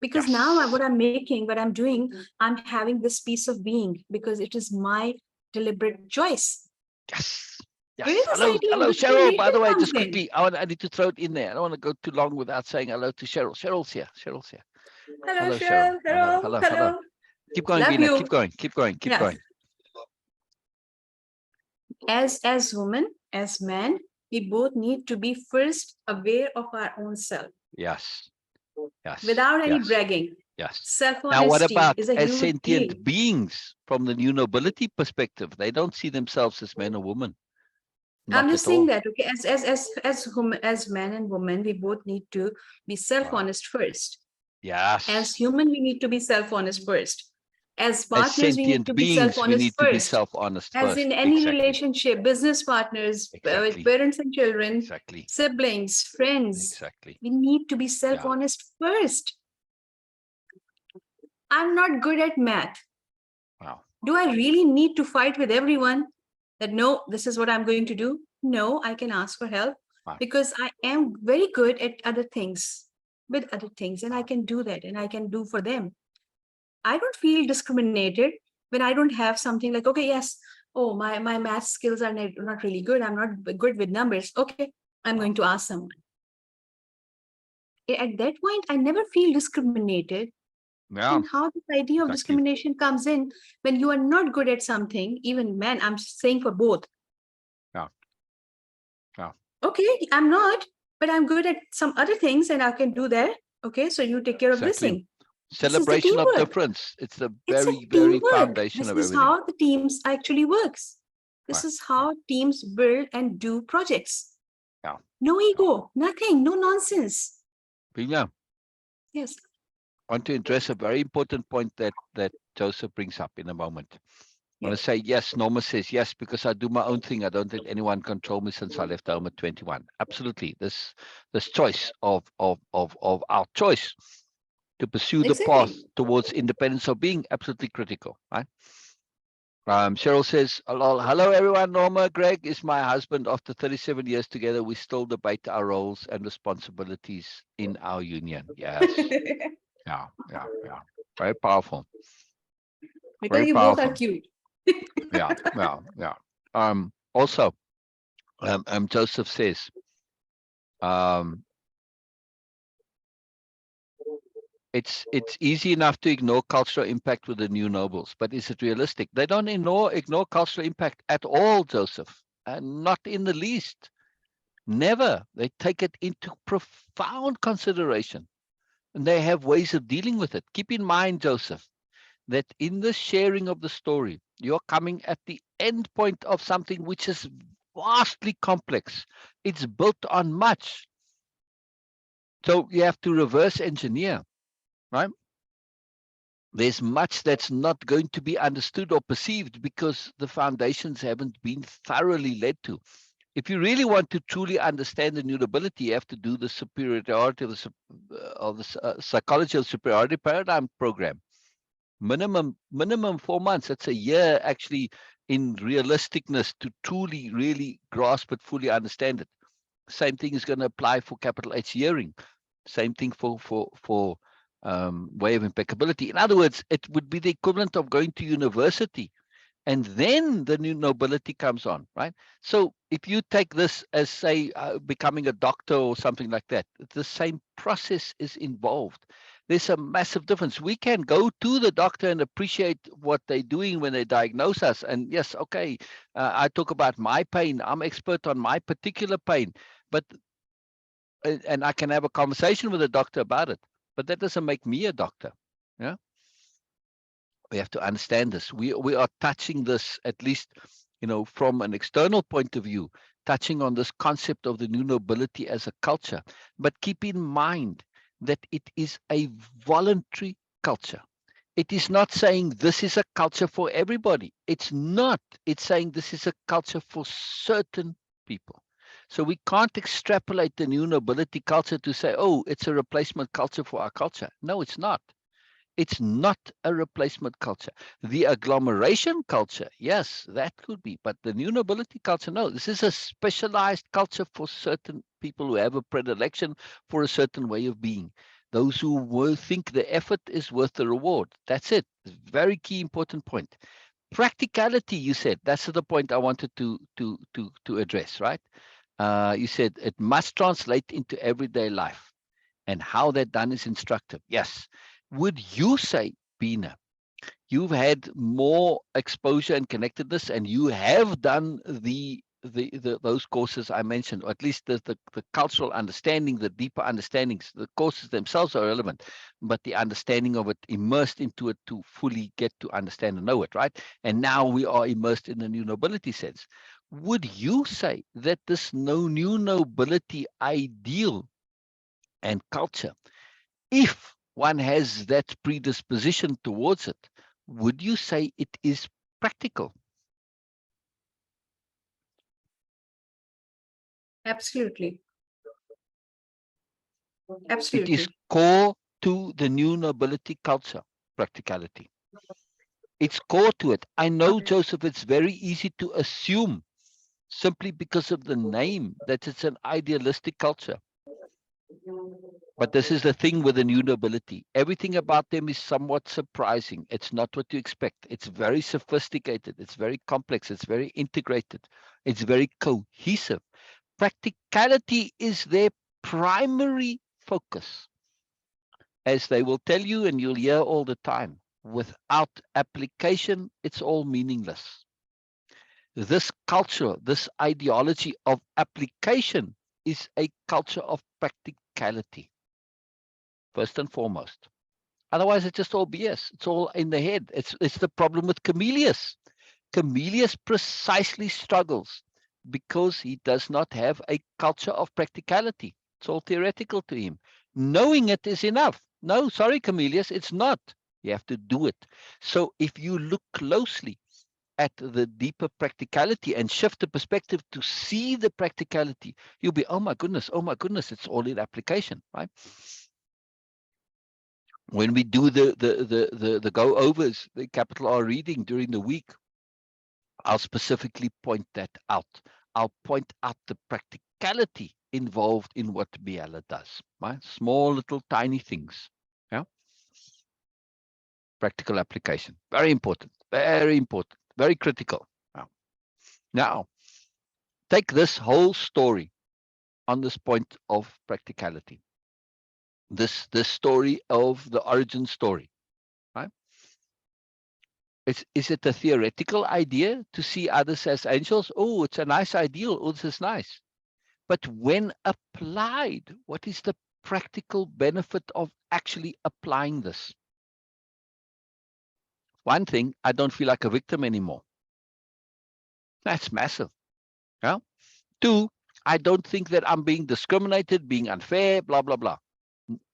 because now Yes. what I'm making, what I'm doing, I'm having this piece of being because it is my deliberate choice. Yes. Where Yes. this Hello. idea of Hello, Cheryl. By discrimination the way, comes just in. quickly, I need to throw it in there. I don't want to go too long without saying hello to Cheryl. Cheryl's here. Cheryl's here. Hello, Hello, Cheryl. Cheryl. Hello. Hello, Hello. Hello. hello. Keep going, Love Beena. you. Keep going. Keep going. Keep Yes. going. As women, as men, we both need to be first aware of our own self Yes. Yes. without any Yes. bragging. Yes. Now, what Self-honesty about is a as huge deal. sentient beings from the new nobility perspective? They don't see themselves as men or women. I'm Not just at saying all. that, okay, as men and women, we both need to be self-honest first. Yes. As human, we need to be self-honest first. As As partners, we need sentient to be beings, we self-honest need to be first. self-honest As first. in any Exactly. relationship, business partners, with Exactly. parents and children, Exactly. siblings, friends, Exactly. we need to be self-honest first. I'm not good at math. Wow. Do I really need to fight with everyone that no, this is what I'm going to do? No, I can ask for help Wow. because I am very good at other things, with other things, and I can do that and I can do for them. I don't feel discriminated when I don't have something like, okay, yes, oh, my math skills are not really good. I'm not good with numbers. Okay, I'm going to ask someone. At that point, I never feel discriminated. Yeah. And how this idea of Exactly. discrimination comes in when you are not good at something, even men, I'm saying for both. Yeah. Yeah. Okay, I'm not, but I'm good at some other things and I can do that. Okay, so you take care of this Exactly. thing. This is the Celebration of teamwork. difference. It's the It's a very, very teamwork. foundation This of is everything. how the teams actually works. This Right. is how teams build and do projects. Yeah. No ego, nothing, no nonsense. Beena, Yes. I want to address a very important point that Joseph brings up in a moment. I want to say yes. Norma says yes because I do my own thing. I don't let anyone control me since I left home at 21. Absolutely, this choice of our choice to pursue the path Exactly. towards independence of being absolutely critical, right? Cheryl says, hello everyone. Norma, Greg is my husband. After 37 years together, we still debate our roles and responsibilities in our union. Yes. Yeah. Very powerful. Because Very you both are powerful. cute. Yeah. Also, Joseph says, it's easy enough to ignore cultural impact with the new nobles, but is it realistic? They don't ignore cultural impact at all, Joseph, and not in the least. Never. They take it into profound consideration, and they have ways of dealing with it. Keep in mind, Joseph, that in the sharing of the story, you're coming at the end point of something which is vastly complex. It's built on much. So you have to reverse engineer, right? There's much that's not going to be understood or perceived because the foundations haven't been thoroughly led to. If you really want to truly understand the new nobility, you have to do the superiority of the psychology of superiority paradigm program. Minimum 4 months. That's a year actually in realisticness to truly, really grasp it, fully understand it. Same thing is going to apply for capital H hearing. Same thing for way of impeccability. In other words, it would be the equivalent of going to university, and then the new nobility comes on, right? So if you take this as, say, becoming a doctor or something like that, the same process is involved. There's a massive difference. We can go to the doctor and appreciate what they're doing when they diagnose us. And yes, okay, I talk about my pain. I'm expert on my particular pain, but and I can have a conversation with a doctor about it, but that doesn't make me a doctor. Yeah. We have to understand this. We are touching this, at least, from an external point of view, touching on this concept of the new nobility as a culture. But keep in mind that it is a voluntary culture. It is not saying this is a culture for everybody. It's not. It's saying this is a culture for certain people. So we can't extrapolate the new nobility culture to say, oh, it's a replacement culture for our culture. No, it's not. It's not a replacement culture. The agglomeration culture, yes, that could be, but the new nobility culture, no. This is a specialized culture for certain people who have a predilection for a certain way of being. Those who will think the effort is worth the reward. That's it. Very key, important point. Practicality, you said, that's the point I wanted to address, right? You said it must translate into everyday life, and how that done is instructive. Yes. Would you say, Beena, you've had more exposure and connectedness, and you have done those courses I mentioned, or at least the cultural understanding, the deeper understandings. The courses themselves are relevant, but the understanding of it, immersed into it to fully get to understand and know it, right? And now we are immersed in the new nobility sense. Would you say that this new nobility ideal and culture, if one has that predisposition towards it, would you say it is practical? Absolutely. It is Absolutely. core to the new nobility culture, practicality. It's core to it. I know, Joseph, it's very easy to assume simply because of the name that it's an idealistic culture. But this is the thing with the new nobility. Everything about them is somewhat surprising. It's not what you expect. It's very sophisticated. It's very complex. It's very integrated. It's very cohesive. Practicality is their primary focus. As they will tell you, and you'll hear all the time, without application, it's all meaningless. This culture, this ideology of application is a culture of practicality, first and foremost. Otherwise, it's just all BS. It's all in the head. It's the problem with Camillus. Camillus precisely struggles because he does not have a culture of practicality. It's all theoretical to him. Knowing it is enough. No, sorry, Camillus, it's not. You have to do it. So if you look closely at the deeper practicality and shift the perspective to see the practicality, you'll be, oh my goodness, it's all in application, right? When we do the go overs, the capital R reading during the week, I'll specifically point that out. I'll point out the practicality involved in what Biala does, right? Small little tiny things. Yeah. Practical application. Very important, very critical. Now, take this whole story on this point of practicality. This story of the origin story, right? Is it a theoretical idea to see others as angels? Oh, it's a nice ideal. Oh, this is nice. But when applied, what is the practical benefit of actually applying this? One thing, I don't feel like a victim anymore. That's massive. Yeah. Two, I don't think that I'm being discriminated, being unfair, blah, blah, blah.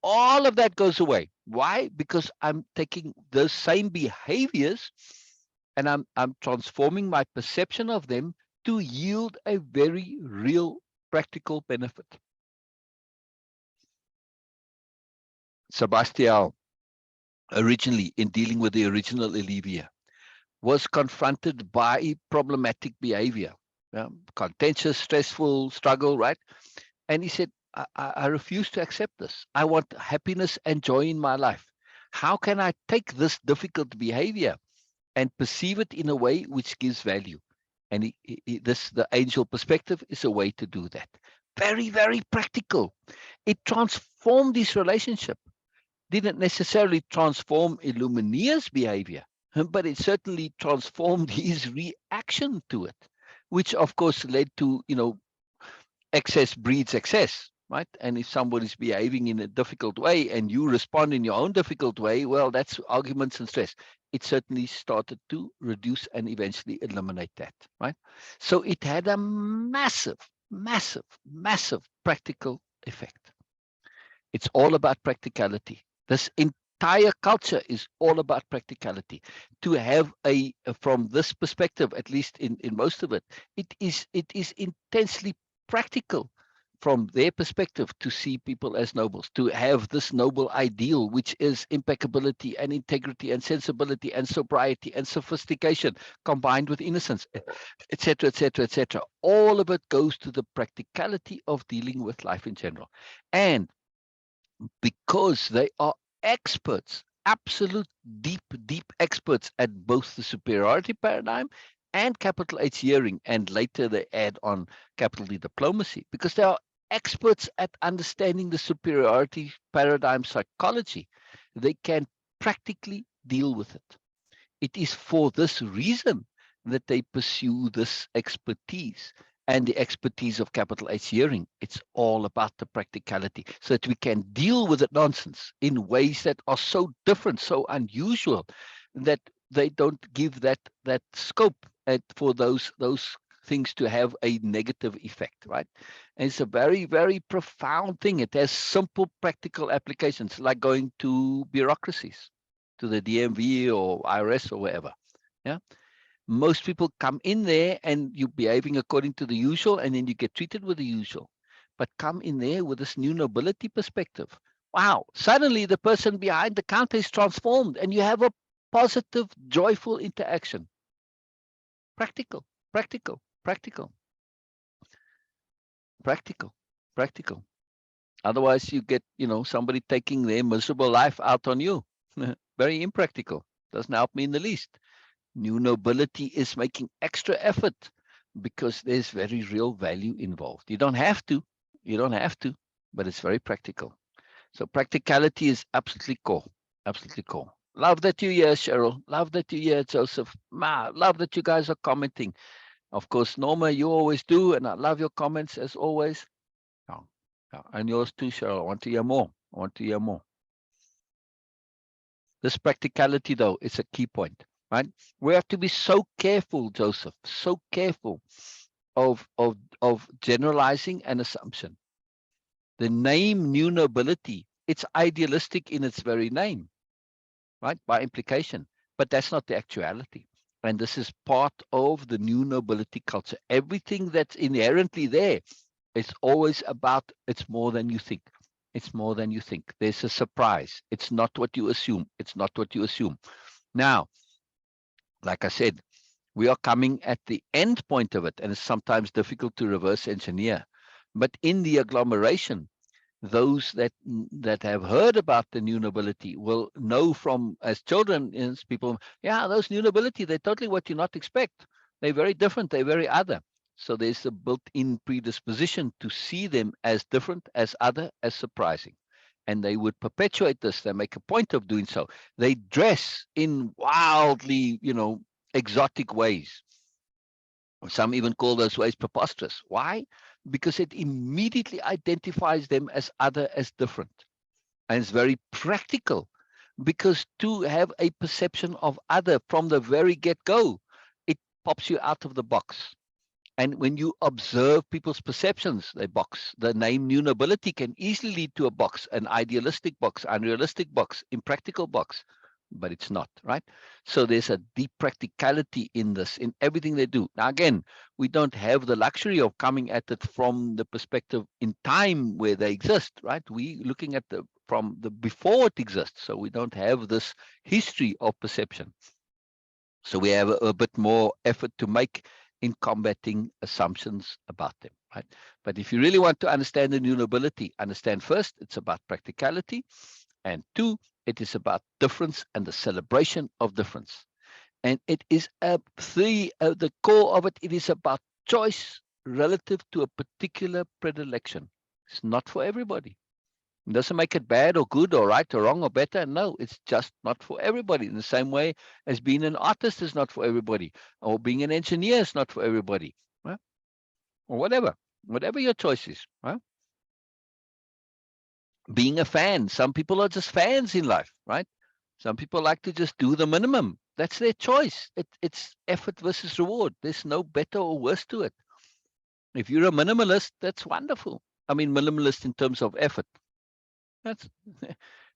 All of that goes away. Why? Because I'm taking those same behaviors and I'm transforming my perception of them to yield a very real practical benefit. Sabastian, originally in dealing with the original Olivia, was confronted by problematic behavior, contentious, stressful struggle, right? And he said, I refuse to accept this. I want happiness and joy in my life. How can I take this difficult behavior and perceive it in a way which gives value? And the angel perspective is a way to do that. Very, very practical. It transformed his relationship. Didn't necessarily transform Illuminia's behavior, but it certainly transformed his reaction to it, which of course led to, excess breeds excess, right? And if somebody's behaving in a difficult way and you respond in your own difficult way, well, that's arguments and stress. It certainly started to reduce and eventually eliminate that, right? So it had a massive, massive, massive practical effect. It's all about practicality. This entire culture is all about practicality. To have from this perspective, at least in most of it, it is intensely practical from their perspective to see people as nobles, to have this noble ideal, which is impeccability and integrity and sensibility and sobriety and sophistication combined with innocence, etc., etc., etc. All of it goes to the practicality of dealing with life in general. And because they are experts, absolute deep experts at both the superiority paradigm and capital H hearing, and later they add on capital D diplomacy, because they are experts at understanding the superiority paradigm psychology. They can practically deal with it. It is for this reason that they pursue this expertise and the expertise of capital H hearing. It's all about the practicality so that we can deal with the nonsense in ways that are so different, so unusual, that they don't give that scope for those things to have a negative effect, right? And it's a very, very profound thing. It has simple practical applications, like going to bureaucracies, to the DMV or IRS or wherever. Yeah. Most people come in there and you're behaving according to the usual, and then you get treated with the usual. But come in there with this new nobility perspective. Wow, suddenly the person behind the counter is transformed and you have a positive, joyful interaction. Practical, practical, practical, practical, practical. Otherwise you get, somebody taking their miserable life out on you. Very impractical. Doesn't help me in the least. New nobility is making extra effort because there's very real value involved. You don't have to, but it's very practical. So practicality is absolutely core, absolutely core. Love that you're here, Cheryl. Love that you're here, Joseph. Love that you guys are commenting. Of course, Norma, you always do, and I love your comments as always. And yours too, Cheryl. I want to hear more. This practicality, though, is a key point, right? We have to be so careful, Joseph, so careful of generalizing an assumption. The name new nobility, it's idealistic in its very name, right? By implication, but that's not the actuality. And this is part of the new nobility culture. Everything that's inherently there, it's always about, it's more than you think. It's more than you think. There's a surprise. It's not what you assume. It's not what you assume. Now, like I said, we are coming at the end point of it, and it's sometimes difficult to reverse engineer. But in the agglomeration, those that have heard about the new nobility will know from as children, as people, yeah, those new nobility, they're totally what you not expect. They're very different. They're very other. So there's a built-in predisposition to see them as different, as other, as surprising. And they would perpetuate this. They make a point of doing so. They dress in wildly, exotic ways. Some even call those ways preposterous. Why? Because it immediately identifies them as other, as different. And it's very practical, because to have a perception of other from the very get-go, it pops you out of the box. And when you observe people's perceptions, they box. The name new nobility can easily lead to a box, an idealistic box, unrealistic box, impractical box, but it's not, right? So there's a deep practicality in this, in everything they do. Now, again, we don't have the luxury of coming at it from the perspective in time where they exist, right? We looking at the from the before it exists, so we don't have this history of perception. So we have a bit more effort to make in combating assumptions about them, right? But if you really want to understand the new nobility, understand first, it's about practicality, and two, it is about difference and the celebration of difference. And it is the core of it, it is about choice relative to a particular predilection. It's not for everybody. It doesn't make it bad or good or right or wrong or better. No, it's just not for everybody. In the same way as being an artist is not for everybody, or being an engineer is not for everybody, right? Or whatever your choice is, right? Being a fan, some people are just fans in life, right? Some people like to just do the minimum. That's their choice. It's effort versus reward. There's no better or worse to it. If you're a minimalist, that's wonderful. I mean, minimalist in terms of effort. That's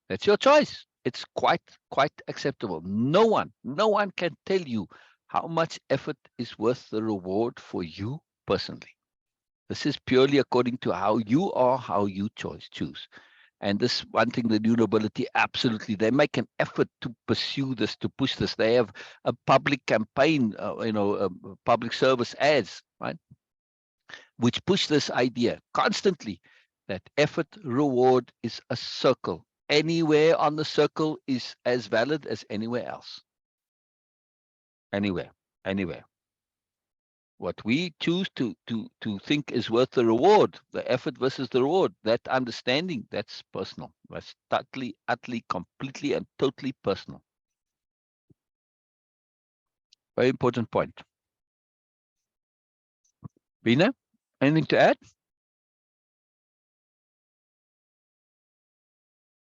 that's your choice. It's quite acceptable. No one can tell you how much effort is worth the reward for you personally. This is purely according to how you are, how you choose. And this one thing, the new nobility, absolutely, they make an effort to pursue this, to push this. They have a public campaign, public service ads, right, which push this idea constantly that effort reward is a circle. Anywhere on the circle is as valid as anywhere else. Anywhere. What we choose to think is worth the reward, the effort versus the reward, that understanding, that's personal. That's utterly, completely, and totally personal. Very important point. Beena, anything to add?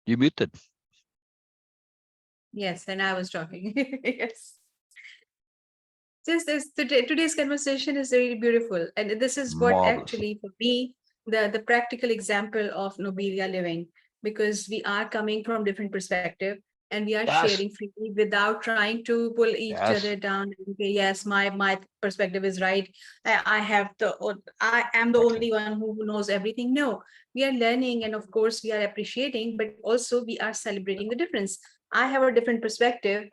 You muted. Yes, and I was talking. Yes. Just this today's conversation is really beautiful. And this is what Marvelous. actually for me, the practical example of Nobilia living, because we are coming from different perspective and we are Yes. sharing freely without trying to pull each Yes. other down. Okay, yes, my perspective is right. I am the Exactly. only one who knows everything. No, we are learning, and of course we are appreciating, but also we are celebrating the difference. I have a different perspective.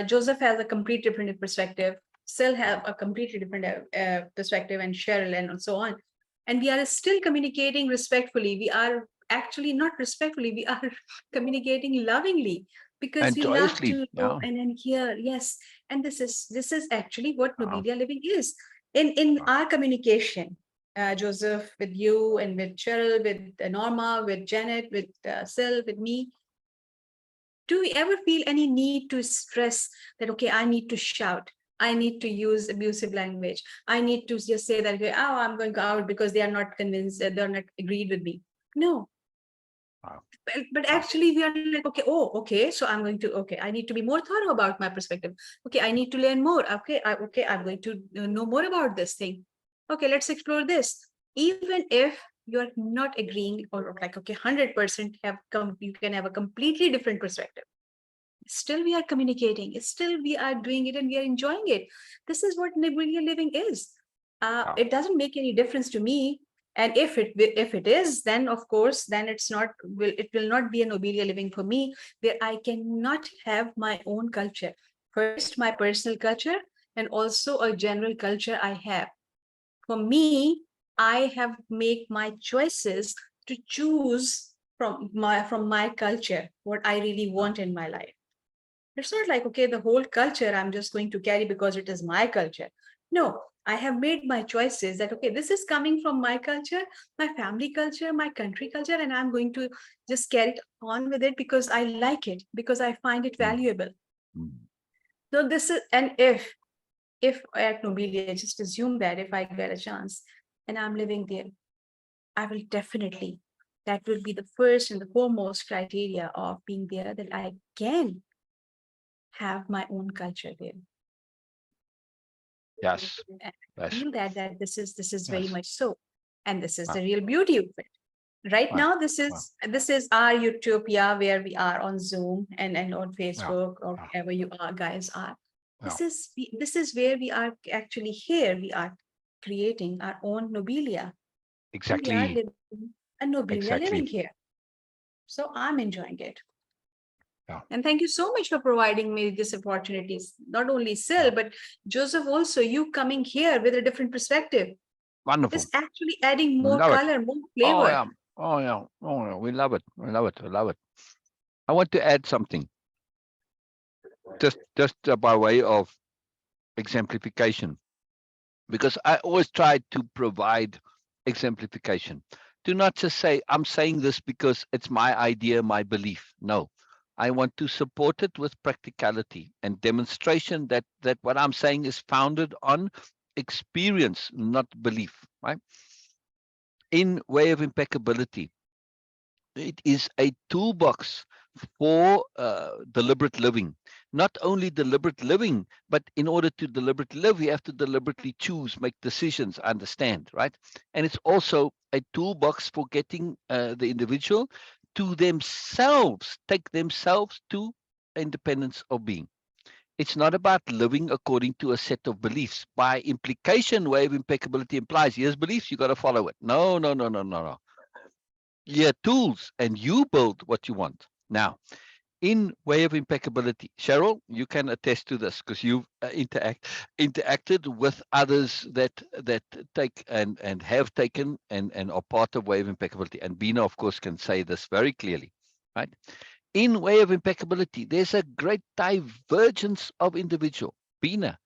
Joseph has a complete different perspective. Syl have a completely different perspective, and Cheryl, and so on. And we are still communicating respectfully. We are actually not respectfully, we are communicating lovingly, because And we love joyously. to know Yeah. and hear. Yes. And this is actually what Nobilia living is. In our communication, Joseph, with you, and with Cheryl, with Norma, with Janet, with Syl, with me, do we ever feel any need to stress that, okay, I need to shout, I need to use abusive language, I need to just say that, okay, oh, I'm going to go out because they are not convinced, they're not agreed with me? No. Wow. But actually we are like, okay, oh, okay, so I'm going to, okay, I need to be more thorough about my perspective. Okay, I need to learn more. Okay, I'm going to know more about this thing. Okay, let's explore this. Even if you're not agreeing, or like, okay, 100% you can have a completely different perspective, still we are communicating, it's still we are doing it and we are enjoying it. This is what Nobilia living is. Wow. It doesn't make any difference to me. And if it is, then of course, then it will not be a Nobilia living for me, where I cannot have my own culture. First, my personal culture, and also a general culture I have. For me, I have made my choices to choose from my culture what I really want in my life. It's not like, okay, the whole culture I'm just going to carry because it is my culture. No, I have made my choices that, okay, this is coming from my culture, my family culture, my country culture, and I'm going to just carry it on with it because I like it, because I find it Mm. valuable. Mm. So this is, and if at Nobilia, just assume that if I get a chance and I'm living there, I will definitely, that will be the first and the foremost criteria of being there, that I can have my own culture there. Yes. And I Yes. feel that this is very Yes. much so, and this is Wow. the real beauty of it. Right Wow. now, Wow. this is our utopia where we are on Zoom and on Yeah. Facebook or Yeah. wherever you are guys are. Yeah. This is where we are actually here. We are creating our own nobilia, and we are Exactly. living a nobilia living Exactly. here. So I'm enjoying it. Yeah. And thank you so much for providing me these opportunities. Not only Syl, Yeah. but Joseph also, you coming here with a different perspective Wonderful. is actually adding We more love it. color, more Oh flavor. yeah. Oh yeah. Oh yeah. We love it. We love it. We love it. I want to add something, just by way of exemplification, because I always try to provide exemplification. Do not just say, I'm saying this because it's my idea, my belief. No, I want to support it with practicality and demonstration that what I'm saying is founded on experience, not belief, right? In Way of Impeccability, it is a toolbox for deliberate living. Not only deliberate living, but in order to deliberately live, you have to deliberately choose, make decisions, understand, right? And it's also a toolbox for getting the individual to themselves, take themselves to independence of being. It's not about living according to a set of beliefs. By implication, Way of Impeccability implies here's beliefs, you got to follow it. No, no, no, no, no, no. Yeah, tools, and you build what you want. Now, in Way of Impeccability, Cheryl, you can attest to this because you've interacted with others that take and have taken and are part of Way of Impeccability. And Beena, of course, can say this very clearly, right? In Way of Impeccability, there's a great divergence of individual. Beena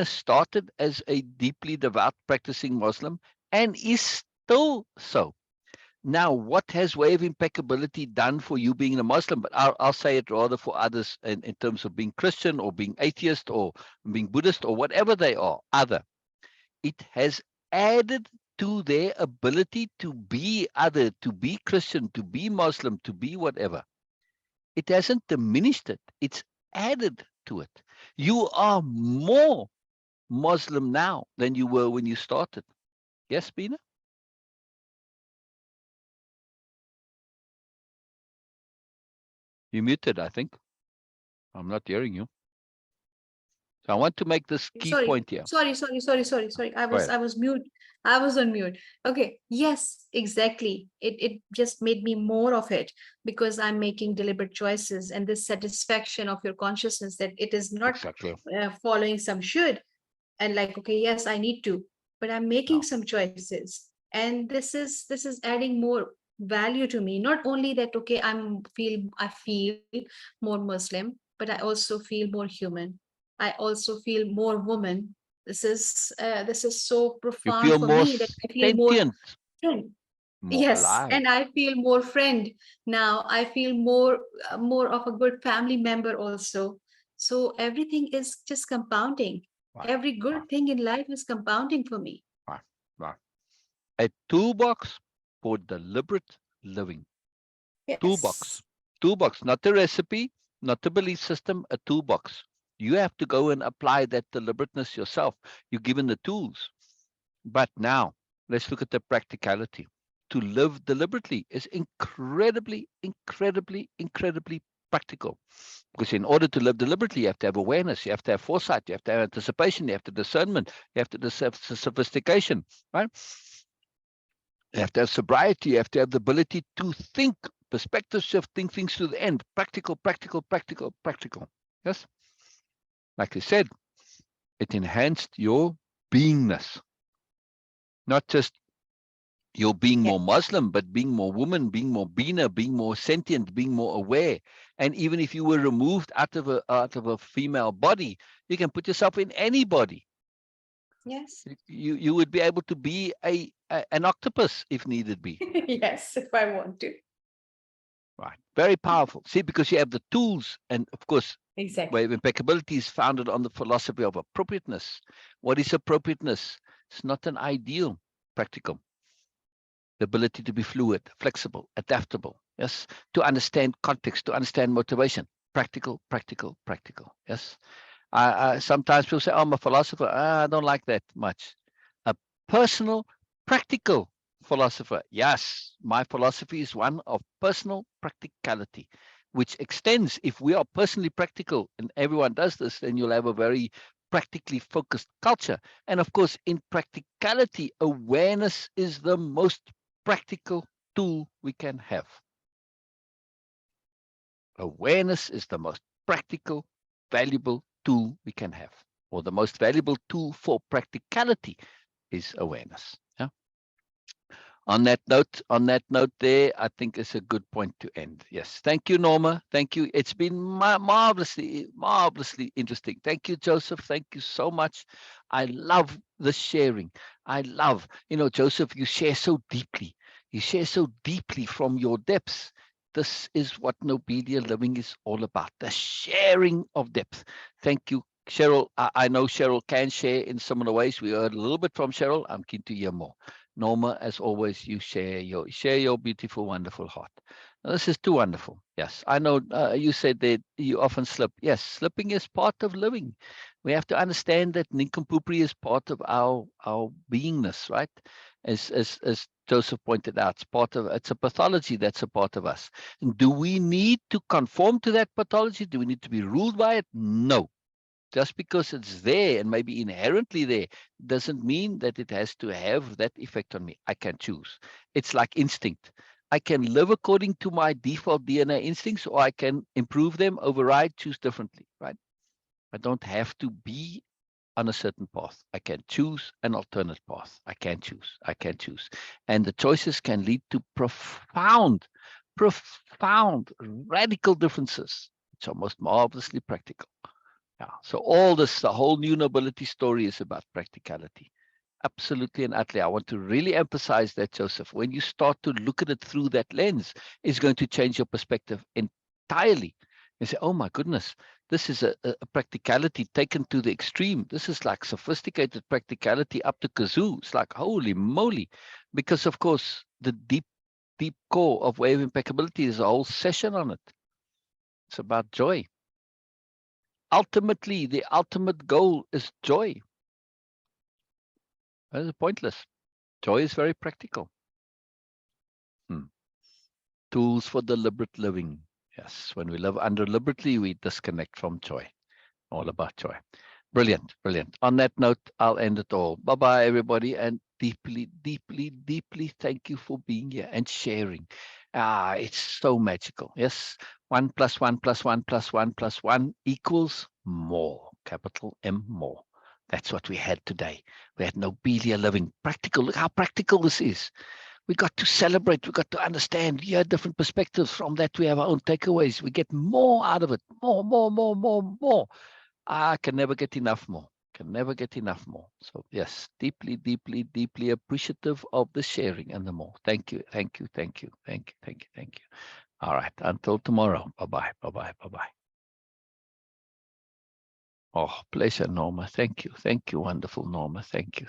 started as a deeply devout practicing Muslim and is still so. Now, what has Way of Impeccability done for you being a Muslim? But I'll say it rather for others in terms of being Christian or being atheist or being Buddhist or whatever they are, other. It has added to their ability to be other, to be Christian, to be Muslim, to be whatever. It hasn't diminished it, it's added to it. You are more Muslim now than you were when you started. Yes, Beena? You muted, I think. I'm not hearing you. So I want to make this key Sorry, point here. sorry. I Go was ahead. I was mute. I was on mute. Okay. Yes, exactly. It just made me more of it because I'm making deliberate choices and this satisfaction of your consciousness that it is not Exactly. following some should and like okay, yes, I need to, but I'm making No. some choices, and this is adding more value to me. Not only that, okay, I feel more Muslim, but I also feel more human. I also feel more woman. This is so You profound feel for more me that I feel more sentient, friend. more Yes, alive. and I feel more friend now. I feel more of a good family member also. So everything is just compounding. Right, Every right, good thing in life is compounding for me. right, right. A toolbox for deliberate living. Toolbox. Yes. Toolbox, not a recipe, not a belief system, a toolbox. You have to go and apply that deliberateness yourself. You're given the tools. But now, let's look at the practicality. To live deliberately is incredibly, incredibly, incredibly practical. Because in order to live deliberately, you have to have awareness, you have to have foresight, you have to have anticipation, you have to discernment, you have to have sophistication, right? You have to have sobriety, you have to have the ability to think, perspective shift, think things to the end. Practical, practical, practical, practical. Yes? Like I said, it enhanced your beingness, not just you're being Yeah. more Muslim, but being more woman, being more Beena, being more sentient, being more aware. And even if you were removed out of a female body, you can put yourself in any body. Yes. You would be able to be an octopus if needed be. Yes, if I want to. Right. Very powerful. See, because you have the tools, and of course, Way Exactly. of Impeccability is founded on the philosophy of appropriateness. What is appropriateness? It's not an ideal, practical. The ability to be fluid, flexible, adaptable, yes, to understand context, to understand motivation, practical, practical, practical, yes. Sometimes people say, oh, I'm a philosopher. I don't like that much. A personal, practical philosopher. Yes, my philosophy is one of personal practicality, which extends, if we are personally practical and everyone does this, then you'll have a very practically focused culture. And of course, in practicality, awareness is the most practical tool we can have. Awareness is the most practical, valuable tool we can have, or the most valuable tool for practicality is awareness. Yeah. On that note there, I think it's a good point to end. Yes. Thank you, Norma. Thank you. It's been marvelously interesting. Thank you, Joseph. Thank you so much. I love the sharing. I love, Joseph, you share so deeply. You share so deeply from your depths. This is what Nobelia Living is all about, the sharing of depth. Thank you, Cheryl. I know Cheryl can share in similar ways. We heard a little bit from Cheryl. I'm keen to hear more. Norma, as always, you share your beautiful, wonderful heart. Now, this is too wonderful. Yes, I know you said that you often slip. Yes, slipping is part of living. We have to understand that nincompoopry is part of our beingness, right? As Joseph pointed out, it's a pathology that's a part of us. And do we need to conform to that pathology? Do we need to be ruled by it? No. Just because it's there and maybe inherently there doesn't mean that it has to have that effect on me. I can choose. It's like instinct. I can live according to my default DNA instincts, or I can improve them, override, choose differently, right? I don't have to be on a certain path. I can choose an alternate path. I can choose. And the choices can lead to profound, radical differences, which are most marvelously practical. Yeah. So all this, the whole new nobility story is about practicality. Absolutely and utterly. I want to really emphasize that, Joseph. When you start to look at it through that lens, it's going to change your perspective entirely. You say, oh my goodness, this is a practicality taken to the extreme. This is like sophisticated practicality up to kazoo. It's like, holy moly. Because of course, the deep core of Way of Impeccability is a whole session on it. It's about joy. Ultimately, the ultimate goal is joy. That is pointless. Joy is very practical. Tools for deliberate living. Yes, when we live under liberty, we disconnect from joy. All about joy. Brilliant, brilliant. On that note, I'll end it all. Bye-bye, everybody, and deeply, deeply, deeply thank you for being here and sharing. It's so magical. Yes, 1 + 1 + 1 + 1 + 1 equals more. Capital M, more. That's what we had today. We had Nobelia Living. Practical. Look how practical this is. We got to celebrate. We got to understand. We have different perspectives. From that, we have our own takeaways. We get more out of it. More. I can never get enough more. Can never get enough more. So yes, deeply, deeply, deeply appreciative of the sharing and the more. Thank you. All right. Until tomorrow. Bye-bye. Oh, pleasure, Norma. Thank you. Wonderful, Norma. Thank you.